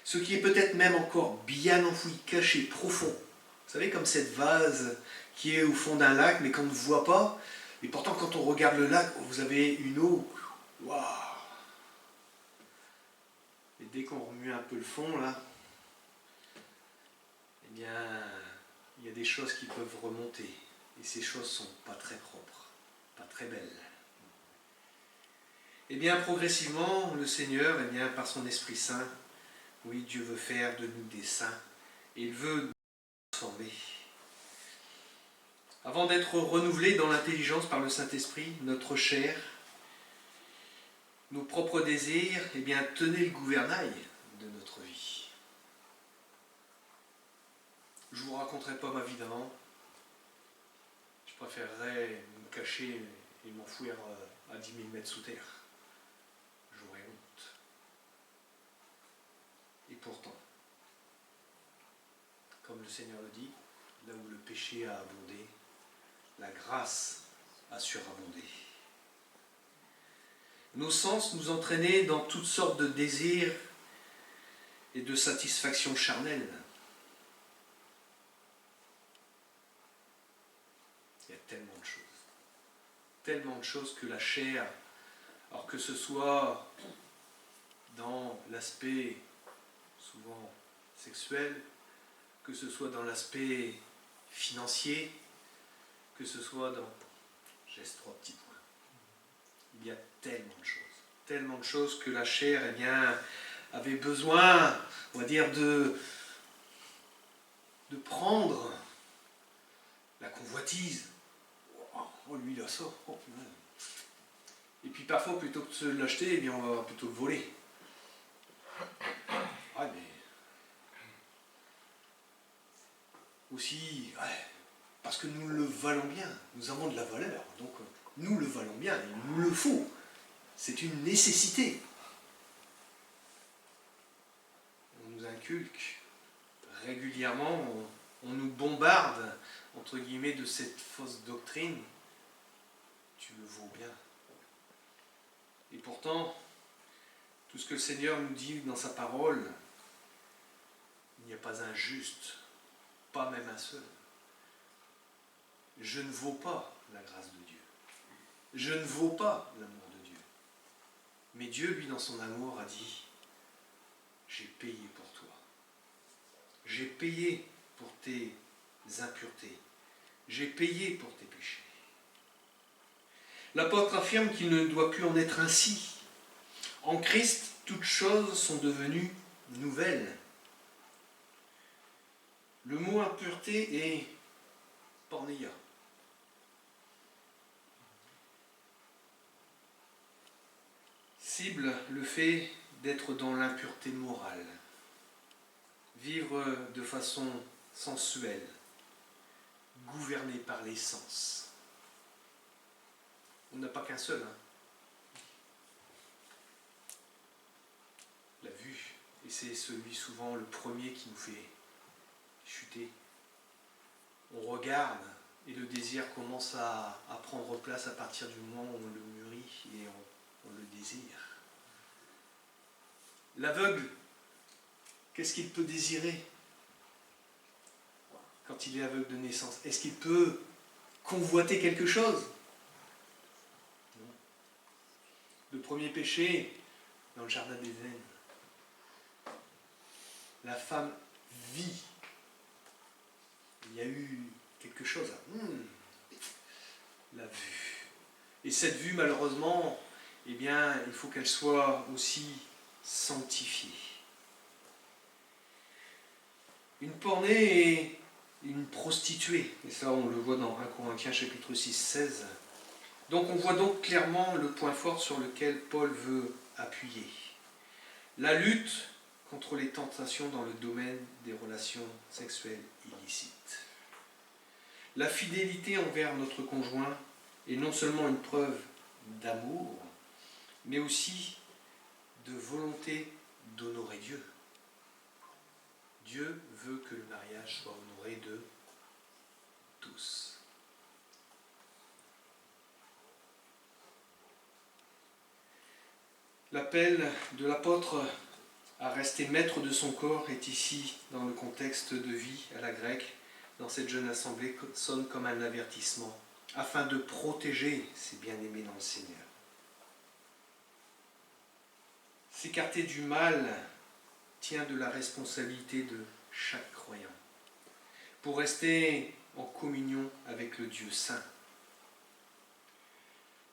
ce qui est peut-être même encore bien enfoui, caché, profond. Vous savez, comme cette vase qui est au fond d'un lac, mais qu'on ne voit pas. Et pourtant, quand on regarde le lac, vous avez une eau. Waouh! Et dès qu'on remue un peu le fond, là, eh bien, il y a des choses qui peuvent remonter. Et ces choses ne sont pas très propres, pas très belles. Eh bien, progressivement, le Seigneur, eh bien, par son Esprit Saint, oui, Dieu veut faire de nous des saints, et il veut nous transformer. Avant d'être renouvelé dans l'intelligence par le Saint-Esprit, notre chair, nos propres désirs, eh bien, tenez le gouvernail de notre vie. Je ne vous raconterai pas ma vie d'avant. Je préférerais me cacher et m'enfouir à 10 000 mètres sous terre. J'aurais honte. Et pourtant, comme le Seigneur le dit, là où le péché a abondé, la grâce a surabondé. Nos sens nous entraînaient dans toutes sortes de désirs et de satisfactions charnelles. Il y a tellement de choses que la chair Alors que ce soit dans l'aspect souvent sexuel, que ce soit dans l'aspect financier, que ce soit dans... J'ai trois petits points. Il y a tellement de choses que la chair, eh bien, avait besoin, on va dire, de prendre la convoitise. Oh, lui, il a ça. Oh, punaise. Et puis parfois, plutôt que de se l'acheter, eh bien, on va plutôt le voler. Ah, mais... Aussi, ouais, parce que nous le valons bien, nous avons de la valeur, donc nous le valons bien, il nous le faut. C'est une nécessité. On nous inculque régulièrement, on nous bombarde, entre guillemets, de cette fausse doctrine. Tu le vaux bien. Et pourtant, tout ce que le Seigneur nous dit dans sa parole, il n'y a pas un juste, pas même un seul. Je ne vaux pas la grâce de Dieu. Je ne vaux pas l'amour de Dieu. Mais Dieu, lui, dans son amour, a dit, j'ai payé pour toi. J'ai payé pour tes impuretés. J'ai payé pour tes péchés. L'apôtre affirme qu'il ne doit plus en être ainsi. En Christ, toutes choses sont devenues nouvelles. Le mot impureté est porneia. Cible le fait d'être dans l'impureté morale, vivre de façon sensuelle, gouverné par les sens. On n'a pas qu'un seul. La vue, et c'est celui souvent le premier qui nous fait chuter. On regarde et le désir commence à prendre place à partir du moment où on le mûrit et on le désire. L'aveugle, qu'est-ce qu'il peut désirer quand il est aveugle de naissance? Est-ce qu'il peut convoiter quelque chose? Non. Le premier péché, dans le jardin d'Éden, la femme vit. Il y a eu quelque chose. La vue. Et cette vue, malheureusement, eh bien, il faut qu'elle soit aussi sanctifiée. Une pornée est une prostituée. Et ça, on le voit dans 1 Corinthiens chapitre 6, 16. Donc on voit donc clairement le point fort sur lequel Paul veut appuyer. La lutte contre les tentations dans le domaine des relations sexuelles illicites. La fidélité envers notre conjoint est non seulement une preuve d'amour, mais aussi de volonté d'honorer Dieu. Dieu veut que le mariage soit honoré de tous. L'appel de l'apôtre à rester maître de son corps est ici, dans le contexte de vie à la grecque, dans cette jeune assemblée, sonne comme un avertissement, afin de protéger ses bien-aimés dans le Seigneur. S'écarter du mal tient de la responsabilité de chaque croyant, pour rester en communion avec le Dieu saint.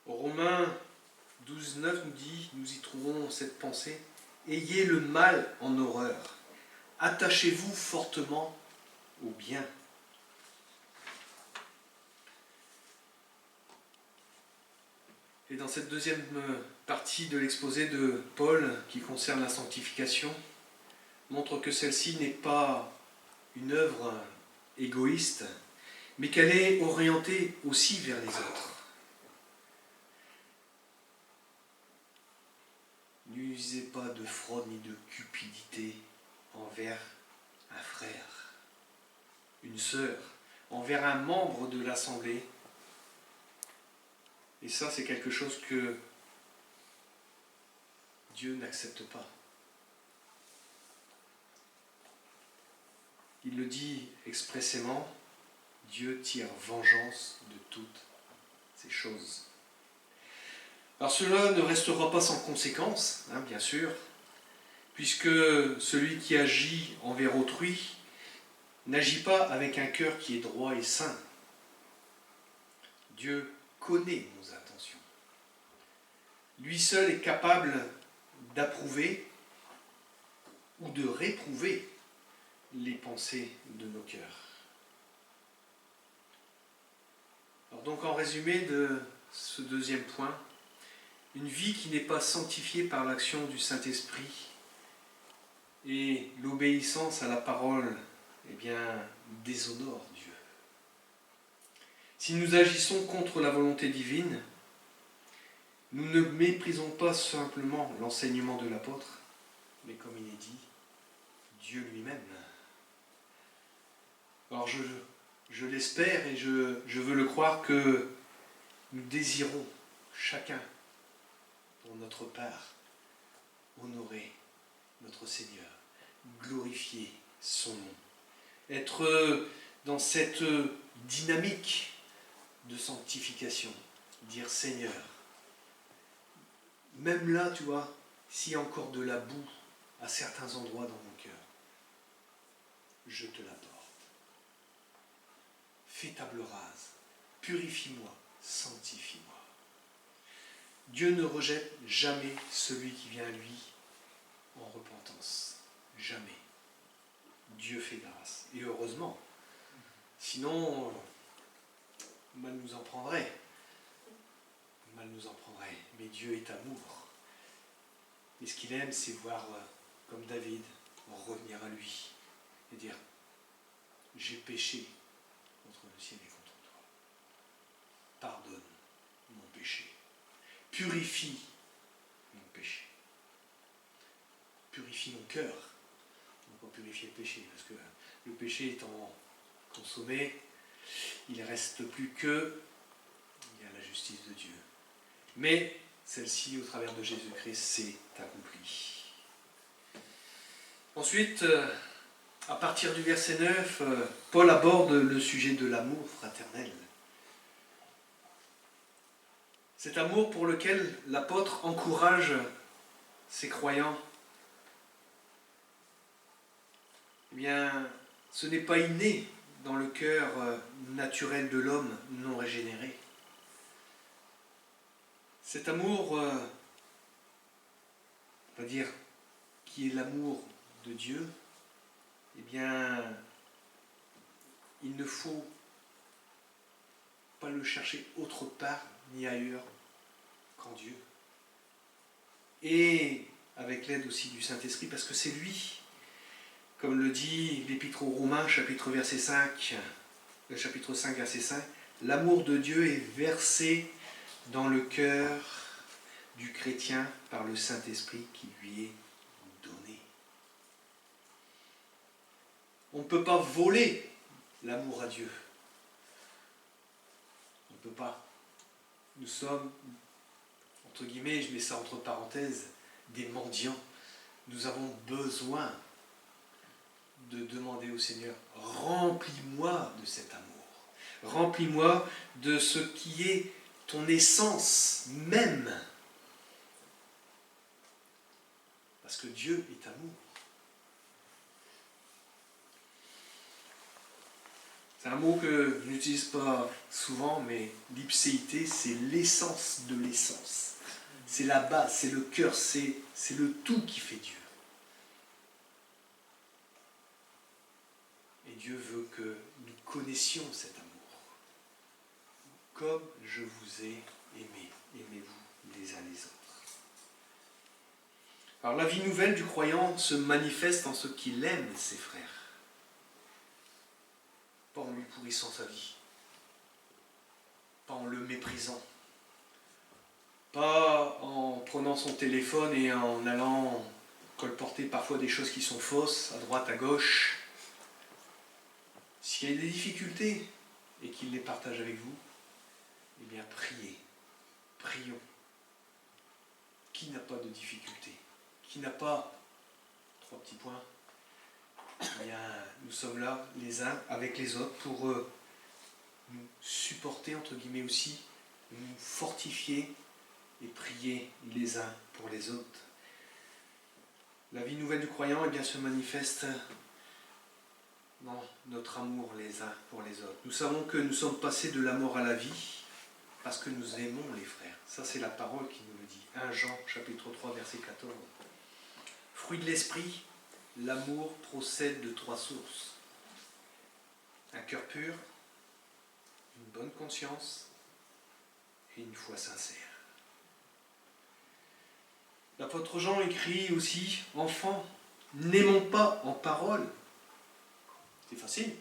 Romains 12, 9 nous dit, nous y trouvons cette pensée, ayez le mal en horreur, attachez-vous fortement au bien. Et dans cette deuxième partie de l'exposé de Paul, qui concerne la sanctification, montre que celle-ci n'est pas une œuvre égoïste, mais qu'elle est orientée aussi vers les autres. N'usez pas de fraude ni de cupidité envers un frère, une sœur, envers un membre de l'assemblée. Et ça, c'est quelque chose que Dieu n'accepte pas. Il le dit expressément, Dieu tire vengeance de toutes ces choses. Alors cela ne restera pas sans conséquence, hein, bien sûr, puisque celui qui agit envers autrui n'agit pas avec un cœur qui est droit et saint. Dieu connaît nos intentions. Lui seul est capable d'approuver ou de réprouver les pensées de nos cœurs. Alors donc en résumé de ce deuxième point, une vie qui n'est pas sanctifiée par l'action du Saint-Esprit et l'obéissance à la parole, eh bien, déshonore Dieu. Si nous agissons contre la volonté divine, nous ne méprisons pas simplement l'enseignement de l'apôtre, mais comme il est dit, Dieu lui-même. Alors je l'espère et je veux le croire que nous désirons chacun, pour notre part, honorer notre Seigneur, glorifier son nom, être dans cette dynamique de sanctification, dire Seigneur, même là, tu vois, s'il y a encore de la boue à certains endroits dans mon cœur, je te l'apporte. Fais table rase, purifie-moi, sanctifie-moi. Dieu ne rejette jamais celui qui vient à lui en repentance. Jamais. Dieu fait grâce. Et heureusement. Sinon, mal nous en prendrait. Mal nous en prendrait. Mais Dieu est amour. Et ce qu'il aime, c'est voir, comme David, revenir à lui et dire « J'ai péché contre le ciel et contre toi. Pardonne mon péché. Purifie mon péché. Purifie mon cœur. » On ne peut pas purifier le péché, parce que le péché étant consommé, il ne reste plus que la justice de Dieu. Mais celle-ci, au travers de Jésus-Christ, s'est accomplie. Ensuite, à partir du verset 9, Paul aborde le sujet de l'amour fraternel. Cet amour pour lequel l'apôtre encourage ses croyants, eh bien, ce n'est pas inné dans le cœur naturel de l'homme non régénéré. Cet amour, on va dire, qui est l'amour de Dieu, eh bien, il ne faut pas le chercher autre part ni ailleurs qu'en Dieu. Et avec l'aide aussi du Saint-Esprit, parce que c'est lui, comme le dit l'Épître aux Romains, chapitre 5, verset 5, l'amour de Dieu est versé dans le cœur du chrétien par le Saint-Esprit qui lui est donné. On ne peut pas voler l'amour à Dieu. On ne peut pas. Nous sommes, entre guillemets, je mets ça entre parenthèses, des mendiants. Nous avons besoin de demander au Seigneur, remplis-moi de cet amour. Remplis-moi de ce qui est ton essence même. Parce que Dieu est amour. C'est un mot que je n'utilise pas souvent, mais l'ipséité, c'est l'essence de l'essence. C'est la base, c'est le cœur, c'est le tout qui fait Dieu. Et Dieu veut que nous connaissions cet amour. Comme je vous ai aimé, aimez-vous les uns les autres. Alors la vie nouvelle du croyant se manifeste en ce qu'il aime ses frères. Pas en lui pourrissant sa vie, pas en le méprisant, pas en prenant son téléphone et en allant colporter parfois des choses qui sont fausses, à droite, à gauche. S'il y a des difficultés et qu'il les partage avec vous, eh bien priez, prions. Qui n'a pas de difficultés? Qui n'a pas, 3 petits points, eh bien, nous sommes là les uns avec les autres pour nous supporter, entre guillemets aussi, nous fortifier et prier les uns pour les autres. La vie nouvelle du croyant eh bien, se manifeste dans notre amour les uns pour les autres. Nous savons que nous sommes passés de la mort à la vie parce que nous aimons les frères. Ça, c'est la parole qui nous le dit. 1 Jean, chapitre 3, verset 14. Fruit de l'esprit, l'amour procède de 3 sources. Un cœur pur, une bonne conscience et une foi sincère. L'apôtre Jean écrit aussi « Enfants, n'aimons pas en parole ». C'est facile.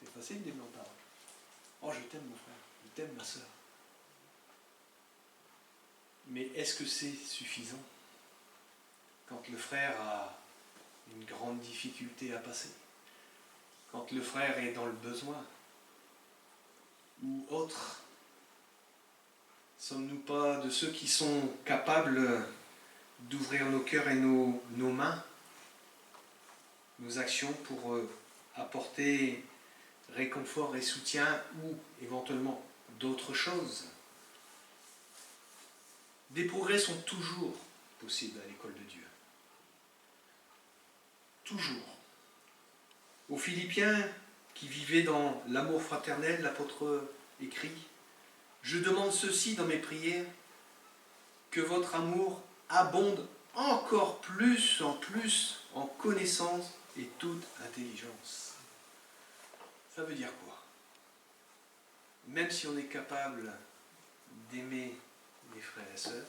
C'est facile d'aimer en parole. « Oh, je t'aime mon frère, je t'aime ma sœur ». Mais est-ce que c'est suffisant quand le frère a une grande difficulté à passer, quand le frère est dans le besoin ou autre? Sommes-nous pas de ceux qui sont capables d'ouvrir nos cœurs et nos mains, nos actions pour apporter réconfort et soutien ou éventuellement d'autres choses? Des progrès sont toujours possibles à l'école de Dieu. Toujours. Aux Philippiens qui vivaient dans l'amour fraternel, l'apôtre écrit « Je demande ceci dans mes prières, que votre amour abonde encore plus en connaissance et toute intelligence. » Ça veut dire quoi? Même si on est capable d'aimer les frères et sœurs,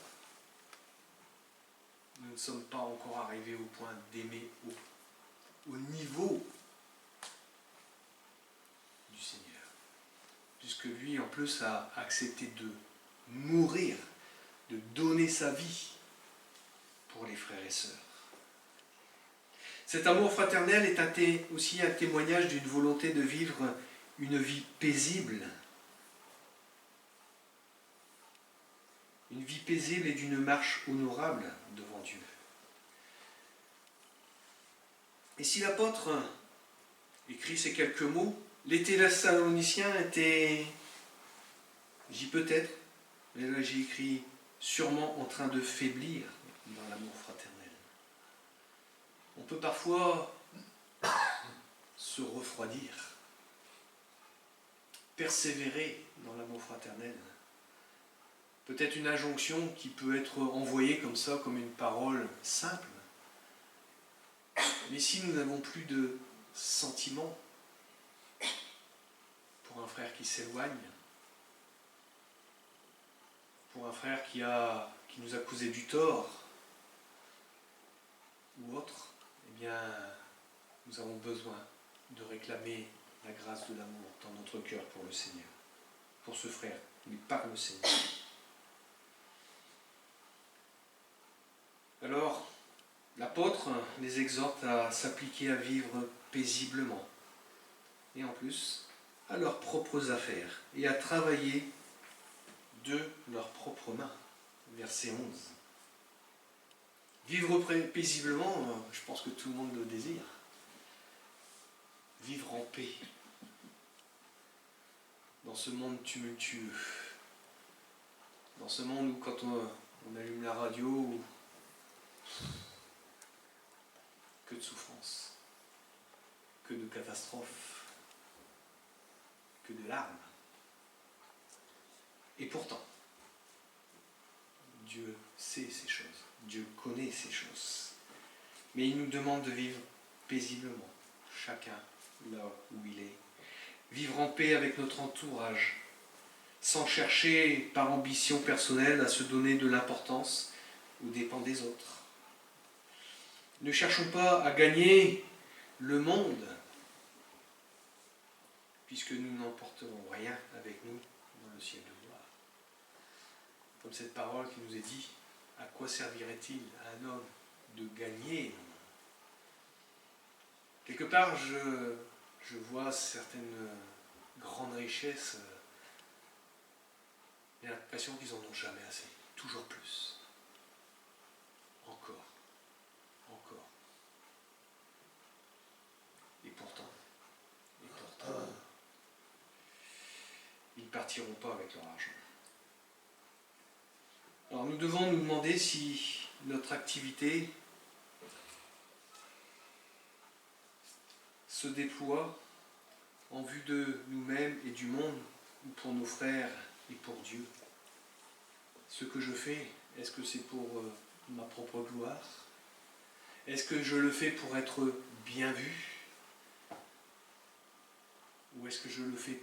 nous ne sommes pas encore arrivés au point d'aimer au niveau du Seigneur. Puisque lui, en plus, a accepté de mourir, de donner sa vie pour les frères et sœurs. Cet amour fraternel est aussi un témoignage d'une volonté de vivre une vie paisible. Une vie paisible et d'une marche honorable devant Dieu. Et si l'apôtre écrit ces quelques mots, les Thessaloniciens étaient, j'y peut-être, mais là j'ai écrit sûrement en train de faiblir dans l'amour fraternel. On peut parfois se refroidir, persévérer dans l'amour fraternel. Peut-être une injonction qui peut être envoyée comme ça, comme une parole simple. Mais si nous n'avons plus de sentiments pour un frère qui s'éloigne, pour un frère qui nous a causé du tort, ou autre, eh bien, nous avons besoin de réclamer la grâce de l'amour dans notre cœur pour le Seigneur, pour ce frère, mais par le Seigneur. Alors, l'apôtre les exhorte à s'appliquer à vivre paisiblement, et en plus, à leurs propres affaires, et à travailler de leurs propres mains. Verset 11. Vivre paisiblement, je pense que tout le monde le désire. Vivre en paix. Dans ce monde tumultueux. Dans ce monde où quand on allume la radio, que de souffrance, que de catastrophes, que de larmes. Et pourtant, Dieu sait ces choses, Dieu connaît ces choses. Mais il nous demande de vivre paisiblement, chacun là où il est. Vivre en paix avec notre entourage, sans chercher par ambition personnelle à se donner de l'importance aux dépens des autres. Ne cherchons pas à gagner le monde, puisque nous n'emporterons rien avec nous dans le ciel de gloire. Comme cette parole qui nous est dit, à quoi servirait-il à un homme de gagner le monde? Quelque part, je vois certaines grandes richesses, j'ai l'impression qu'ils n'en ont jamais assez, toujours plus. Encore. Et pourtant, ils ne partiront pas avec leur argent. Alors nous devons nous demander si notre activité se déploie en vue de nous-mêmes et du monde, ou pour nos frères et pour Dieu. Ce que je fais, est-ce que c'est pour ma propre gloire? Est-ce que je le fais pour être bien vu? Ou est-ce que je le fais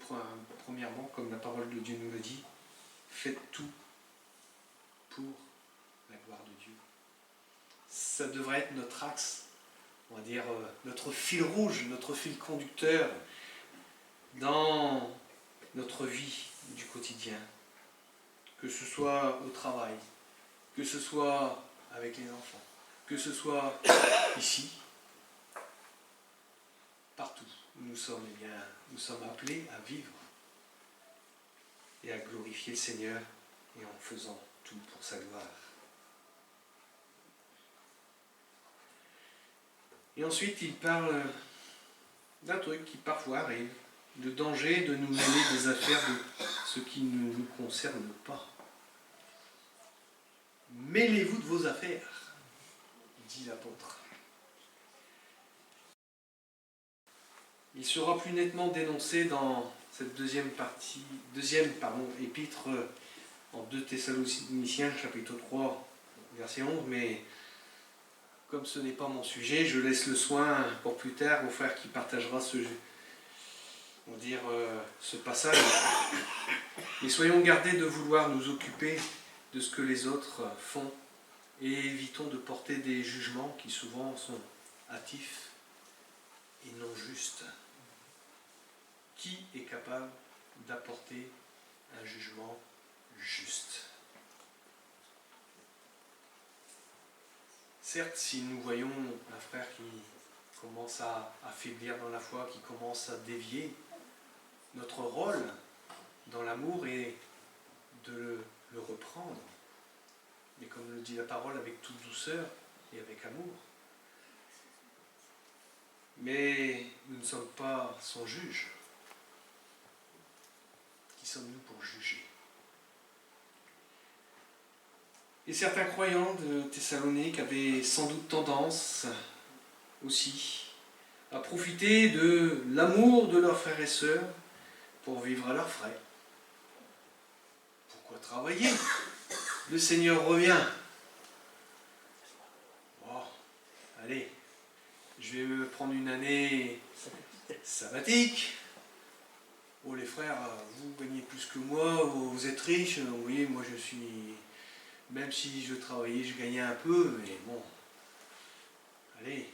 premièrement, comme la parole de Dieu nous le dit, faites tout pour la gloire de Dieu. Ça devrait être notre axe, on va dire notre fil rouge, notre fil conducteur dans notre vie du quotidien. Que ce soit au travail, que ce soit avec les enfants, que ce soit ici, partout où nous sommes, eh bien, nous sommes appelés à vivre et à glorifier le Seigneur et en faisant tout pour sa gloire. Et ensuite, il parle d'un truc qui parfois arrive, le danger de nous mêler des affaires de ce qui ne nous concerne pas. Mêlez-vous de vos affaires, dit l'apôtre. Il sera plus nettement dénoncé dans cette deuxième épître en 2 Thessaloniciens, chapitre 3, verset 11, mais comme ce n'est pas mon sujet, je laisse le soin pour plus tard au frère qui partagera ce passage. Mais soyons gardés de vouloir nous occuper de ce que les autres font et évitons de porter des jugements qui souvent sont hâtifs et non justes. Qui est capable d'apporter un jugement juste? Certes, si nous voyons un frère qui commence à affaiblir dans la foi, qui commence à dévier, notre rôle dans l'amour est de le reprendre, mais comme le dit la parole, avec toute douceur et avec amour. Mais nous ne sommes pas son juge. Qui sommes-nous pour juger? Et certains croyants de Thessalonique avaient sans doute tendance aussi à profiter de l'amour de leurs frères et sœurs pour vivre à leurs frais. Pourquoi travailler? Le Seigneur revient. Bon, allez, je vais me prendre une année sabbatique. Oh les frères, vous gagnez plus que moi, vous êtes riches, oui, moi je suis... Même si je travaillais, je gagnais un peu, mais bon, allez,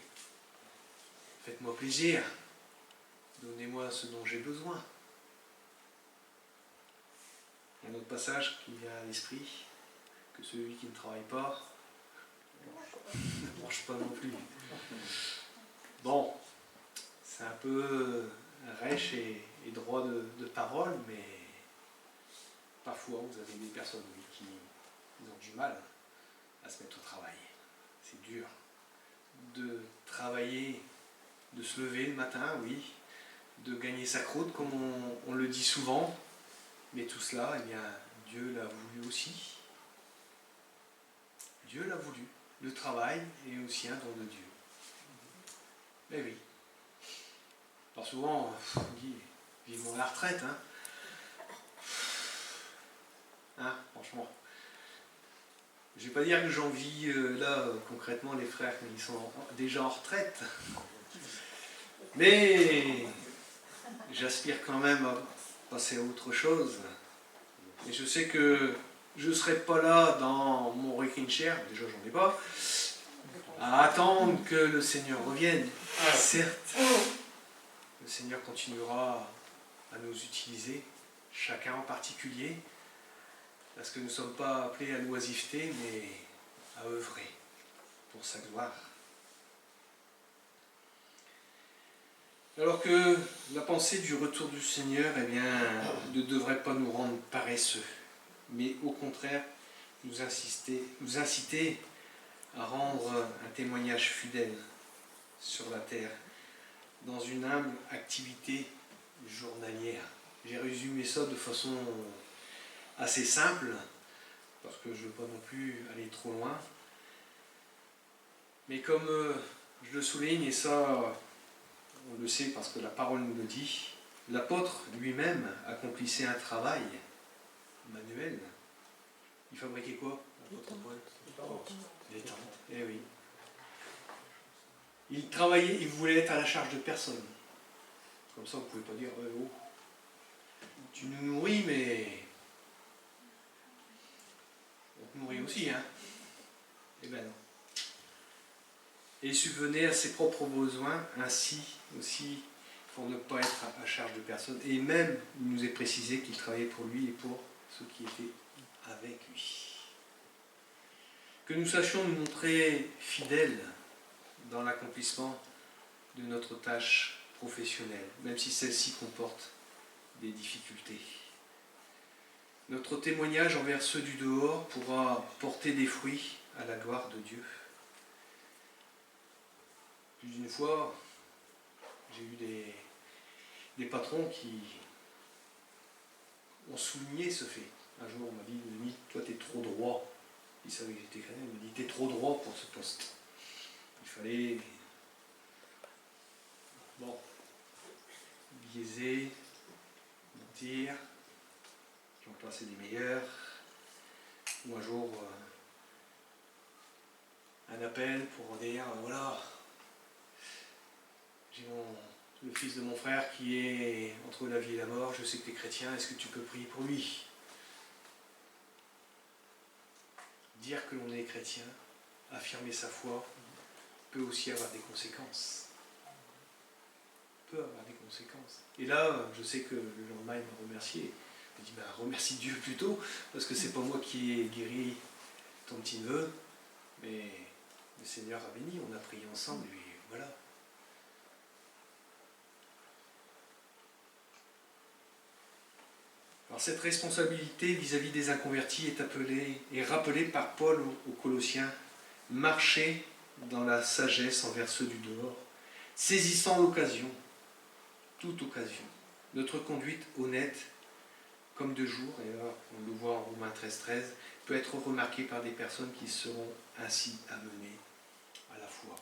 faites-moi plaisir, donnez-moi ce dont j'ai besoin. Il y a un autre passage qui vient à l'esprit, que celui qui ne travaille pas ne mange pas non plus. Bon, c'est un peu rêche et droit de parole, mais parfois vous avez des personnes qui ont du mal à se mettre au travail. C'est dur de travailler, de se lever le matin, oui, de gagner sa croûte comme on le dit souvent, mais tout cela, eh bien, Dieu l'a voulu aussi. Dieu l'a voulu. Le travail est aussi un don de Dieu. Mais oui. Alors souvent, on dit, vivement la retraite, hein, franchement. Je ne vais pas dire que j'envie là concrètement les frères qui sont déjà en retraite, mais j'aspire quand même à passer à autre chose. Et je sais que je ne serai pas là dans mon rocking chair, déjà j'en ai pas, à attendre que le Seigneur revienne. Certes, le Seigneur continuera à nous utiliser, chacun en particulier, parce que nous ne sommes pas appelés à l'oisiveté, mais à œuvrer pour sa gloire. Alors que la pensée du retour du Seigneur, eh bien, ne devrait pas nous rendre paresseux, mais au contraire nous inciter à rendre un témoignage fidèle sur la terre, dans une humble activité journalière. J'ai résumé ça de façon assez simple, parce que je ne veux pas non plus aller trop loin. Mais comme je le souligne, et ça on le sait parce que la parole nous le dit, l'apôtre lui-même accomplissait un travail manuel. Il fabriquait quoi, l'apôtre Paul? Des tentes. Eh oui. Il travaillait, il voulait être à la charge de personne. Comme ça, vous ne pouvez pas dire oh, tu nous nourris, mais on te nourrit aussi, hein? Eh ben non. Et il subvenait à ses propres besoins, ainsi aussi pour ne pas être à charge de personne. Et même, il nous est précisé qu'il travaillait pour lui et pour ceux qui étaient avec lui. Que nous sachions nous montrer fidèles dans l'accomplissement de notre tâche professionnelle, même si celle-ci comporte des difficultés. Notre témoignage envers ceux du dehors pourra porter des fruits à la gloire de Dieu. Plus d'une fois, j'ai eu des patrons qui ont souligné ce fait. Un jour, on m'a dit, Denis, toi, tu es trop droit. Il savait que j'étais chrétien, il m'a dit, tu es trop droit pour ce poste. Il fallait, biaiser, mentir, j'en plaçais des meilleurs. Ou un jour, un appel pour dire, voilà, j'ai le fils de mon frère qui est entre la vie et la mort, je sais que tu es chrétien, est-ce que tu peux prier pour lui? Dire que l'on est chrétien, affirmer sa foi, peut aussi avoir des conséquences. Peut avoir des conséquences. Et là, je sais que le lendemain, il m'a remercié. Il m'a dit, remercie Dieu plutôt, parce que c'est pas moi qui ai guéri ton petit neveu, mais le Seigneur a béni, on a prié ensemble, et voilà. Alors cette responsabilité vis-à-vis des inconvertis est appelée et rappelée par Paul aux Colossiens. Marchez dans la sagesse envers ceux du dehors, saisissant l'occasion, toute occasion. Notre conduite honnête, comme de jour, et là on le voit en Romains 13,13, peut être remarquée par des personnes qui seront ainsi amenées à la foi.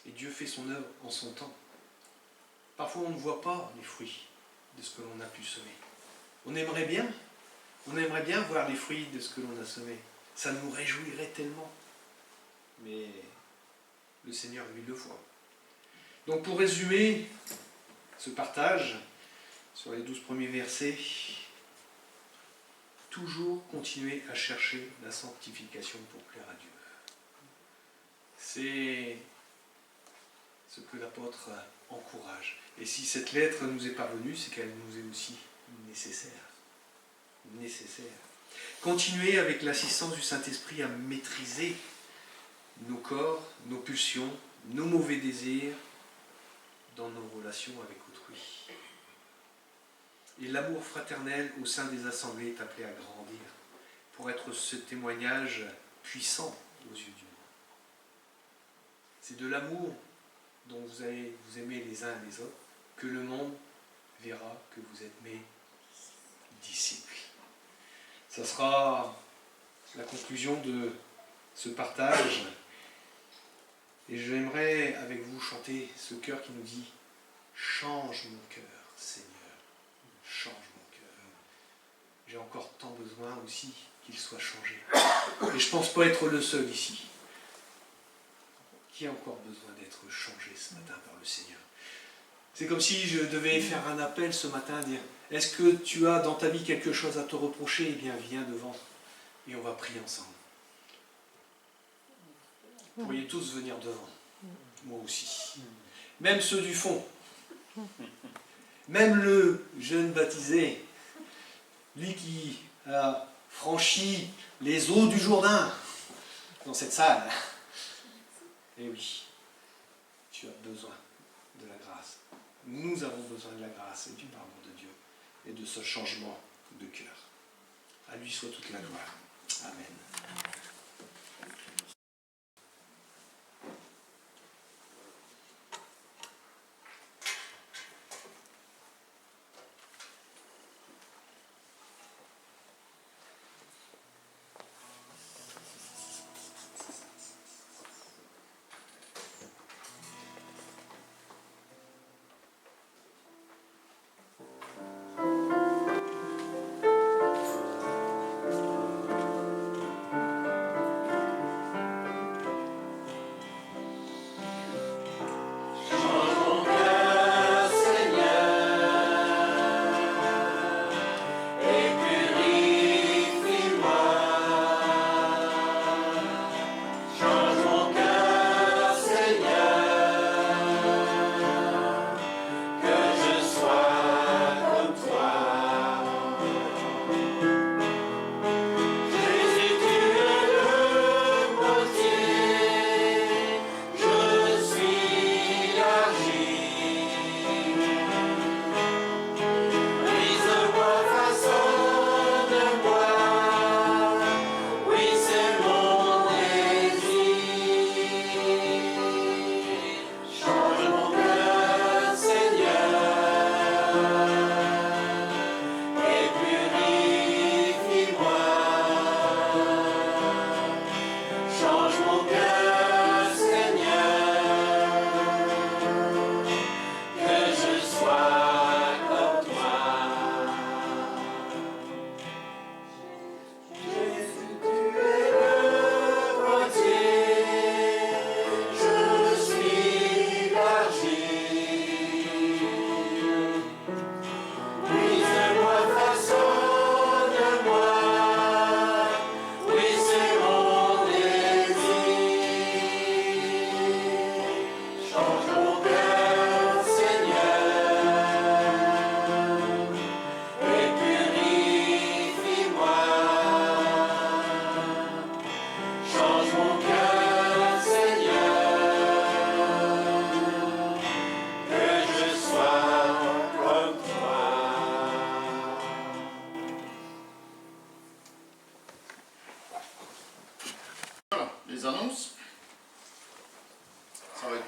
Et Dieu fait son œuvre en son temps. Parfois on ne voit pas les fruits de ce que l'on a pu semer. On aimerait bien voir les fruits de ce que l'on a semé. Ça nous réjouirait tellement. Mais le Seigneur, lui, le voit. Donc pour résumer ce partage sur les 12 premiers versets, toujours continuer à chercher la sanctification pour plaire à Dieu. C'est ce que l'apôtre encourage. Et si cette lettre nous est parvenue, c'est qu'elle nous est aussi nécessaire. Continuer avec l'assistance du Saint-Esprit à maîtriser nos corps, nos pulsions, nos mauvais désirs dans nos relations avec autrui. Et l'amour fraternel au sein des assemblées est appelé à grandir pour être ce témoignage puissant aux yeux du monde. C'est de l'amour dont vous aimez les uns les autres que le monde verra que vous êtes mes disciples. Ça sera la conclusion de ce partage. Et j'aimerais avec vous chanter ce chœur qui nous dit « Change mon cœur, Seigneur, change mon cœur. » J'ai encore tant besoin aussi qu'il soit changé. Et je ne pense pas être le seul ici. Qui a encore besoin d'être changé ce matin par le Seigneur? C'est comme si je devais faire un appel ce matin, dire « Est-ce que tu as dans ta vie quelque chose à te reprocher? Eh bien, viens devant et on va prier ensemble. » Vous pourriez tous venir devant. Moi aussi. Même ceux du fond. Même le jeune baptisé. Lui qui a franchi les eaux du Jourdain dans cette salle. Eh oui, tu as besoin de la grâce. Nous avons besoin de la grâce et du pardon de Dieu et de ce changement de cœur. À lui soit toute la gloire. Amen.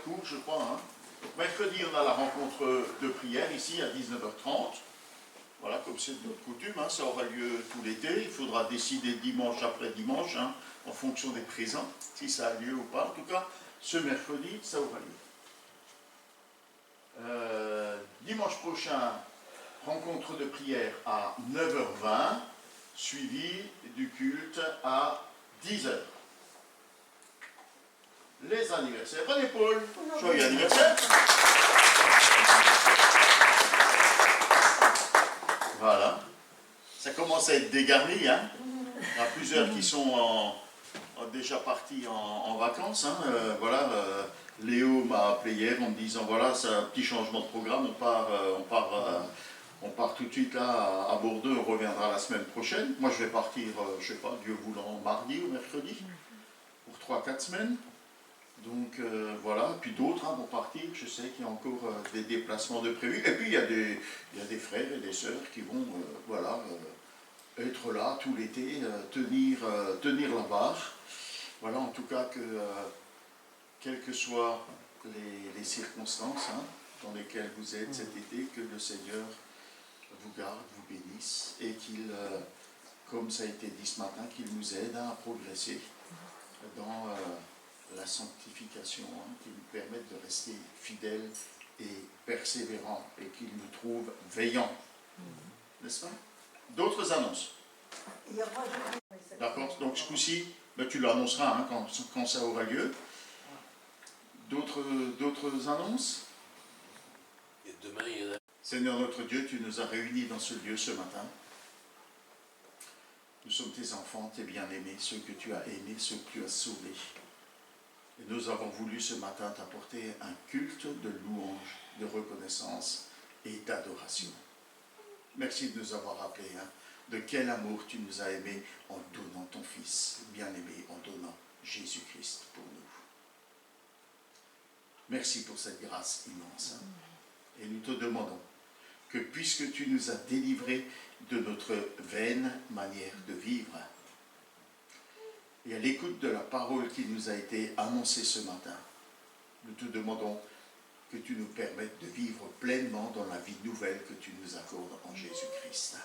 court, je crois. Hein. Donc, mercredi, on a la rencontre de prière ici à 19h30. Voilà, comme c'est de notre coutume, hein, ça aura lieu tout l'été. Il faudra décider dimanche après dimanche, hein, en fonction des présents, si ça a lieu ou pas. En tout cas, ce mercredi, ça aura lieu. Dimanche prochain, rencontre de prière à 9h20, suivi du culte à 10h. Les anniversaires. Prenez Paul. Joyeux anniversaire. Voilà. Ça commence à être dégarni. Hein. Il y en a plusieurs qui sont déjà partis en vacances. Hein. Voilà. Léo m'a appelé hier en me disant voilà, c'est un petit changement de programme. On part tout de suite là à Bordeaux. On reviendra la semaine prochaine. Moi, je vais partir, je sais pas, Dieu voulant, mardi ou mercredi pour 3-4 semaines. Donc voilà, puis d'autres vont partir, je sais qu'il y a encore des déplacements de prévus. Et puis il y a des frères et des sœurs qui vont être là tout l'été, tenir la barre. Voilà, en tout cas que, quelles que soient les circonstances dans lesquelles vous êtes cet été, que le Seigneur vous garde, vous bénisse et qu'il, comme ça a été dit ce matin, qu'il nous aide à progresser dans la sanctification, qui nous permette de rester fidèles et persévérants et qu'il nous trouve veillants. N'est-ce pas? D'autres annonces? D'accord, donc ce coup-ci, tu l'annonceras quand ça aura lieu. D'autres annonces? Et demain, il y en a... Seigneur notre Dieu, tu nous as réunis dans ce lieu ce matin. Nous sommes tes enfants, tes bien-aimés, ceux que tu as aimés, ceux que tu as sauvés. Et nous avons voulu ce matin t'apporter un culte de louange, de reconnaissance et d'adoration. Merci de nous avoir rappelé de quel amour tu nous as aimés en donnant ton Fils bien-aimé, en donnant Jésus-Christ pour nous. Merci pour cette grâce immense. Et nous te demandons que puisque tu nous as délivrés de notre vaine manière de vivre, et à l'écoute de la parole qui nous a été annoncée ce matin, nous te demandons que tu nous permettes de vivre pleinement dans la vie nouvelle que tu nous accordes en Jésus-Christ.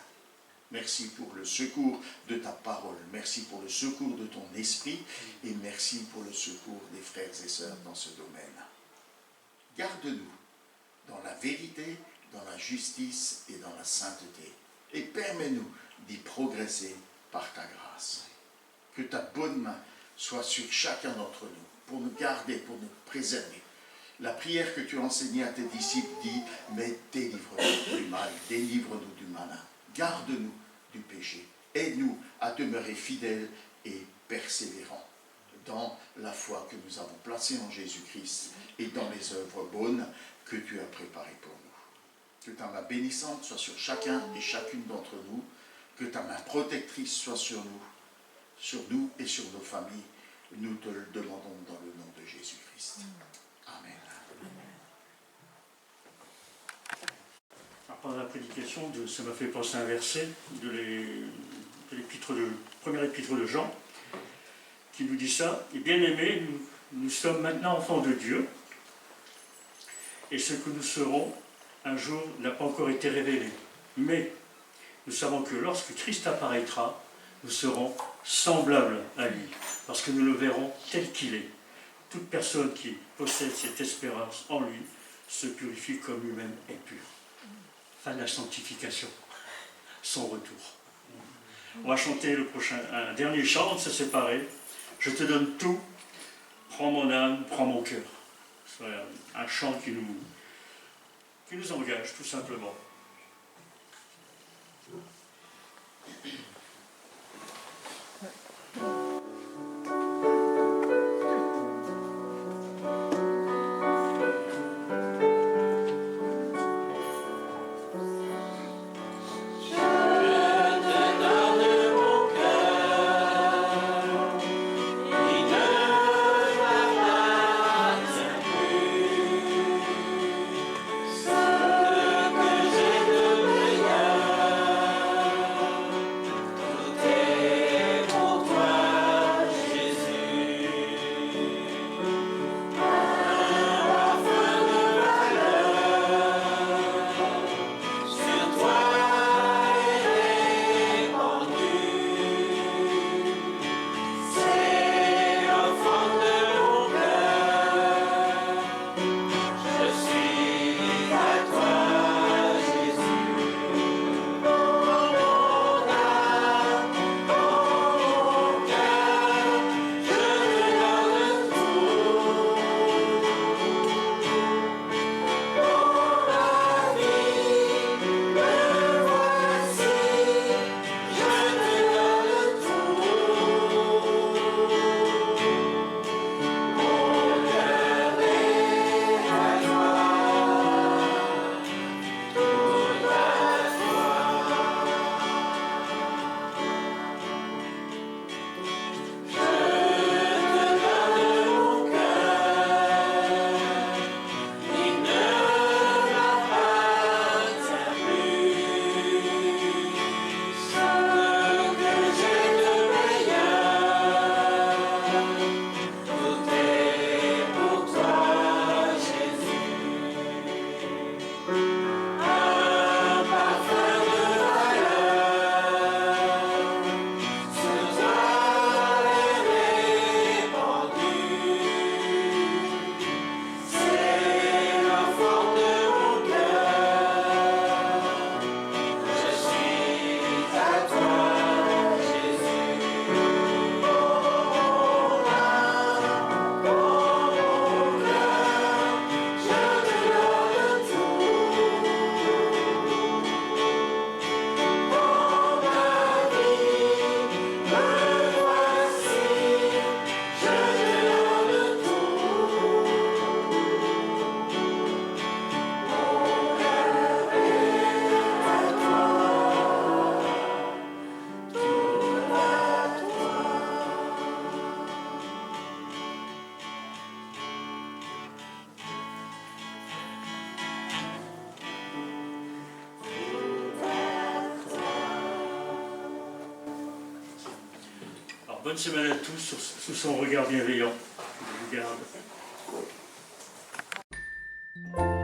Merci pour le secours de ta parole, merci pour le secours de ton esprit et merci pour le secours des frères et sœurs dans ce domaine. Garde-nous dans la vérité, dans la justice et dans la sainteté et permets-nous d'y progresser par ta grâce. Que ta bonne main soit sur chacun d'entre nous, pour nous garder, pour nous préserver. La prière que tu as enseignée à tes disciples dit, mais délivre-nous du mal, délivre-nous du malin, garde-nous du péché, aide-nous à demeurer fidèles et persévérants dans la foi que nous avons placée en Jésus-Christ et dans les œuvres bonnes que tu as préparées pour nous. Que ta main bénissante soit sur chacun et chacune d'entre nous, que ta main protectrice soit sur nous et sur nos familles. Nous te le demandons dans le nom de Jésus-Christ. Amen. Pendant la prédication, ça m'a fait penser à un verset de première épître de Jean, qui nous dit ça. Et bien aimés, nous sommes maintenant enfants de Dieu, et ce que nous serons un jour n'a pas encore été révélé. Mais nous savons que lorsque Christ apparaîtra, nous serons semblables à lui, parce que nous le verrons tel qu'il est. Toute personne qui possède cette espérance en lui se purifie comme lui-même est pur. Fin de la sanctification, son retour. On va chanter un dernier chant, on s'est séparés. Je te donne tout, prends mon âme, prends mon cœur. C'est un chant qui nous engage, tout simplement. bonne semaine à tous sous son regard bienveillant. Je vous garde.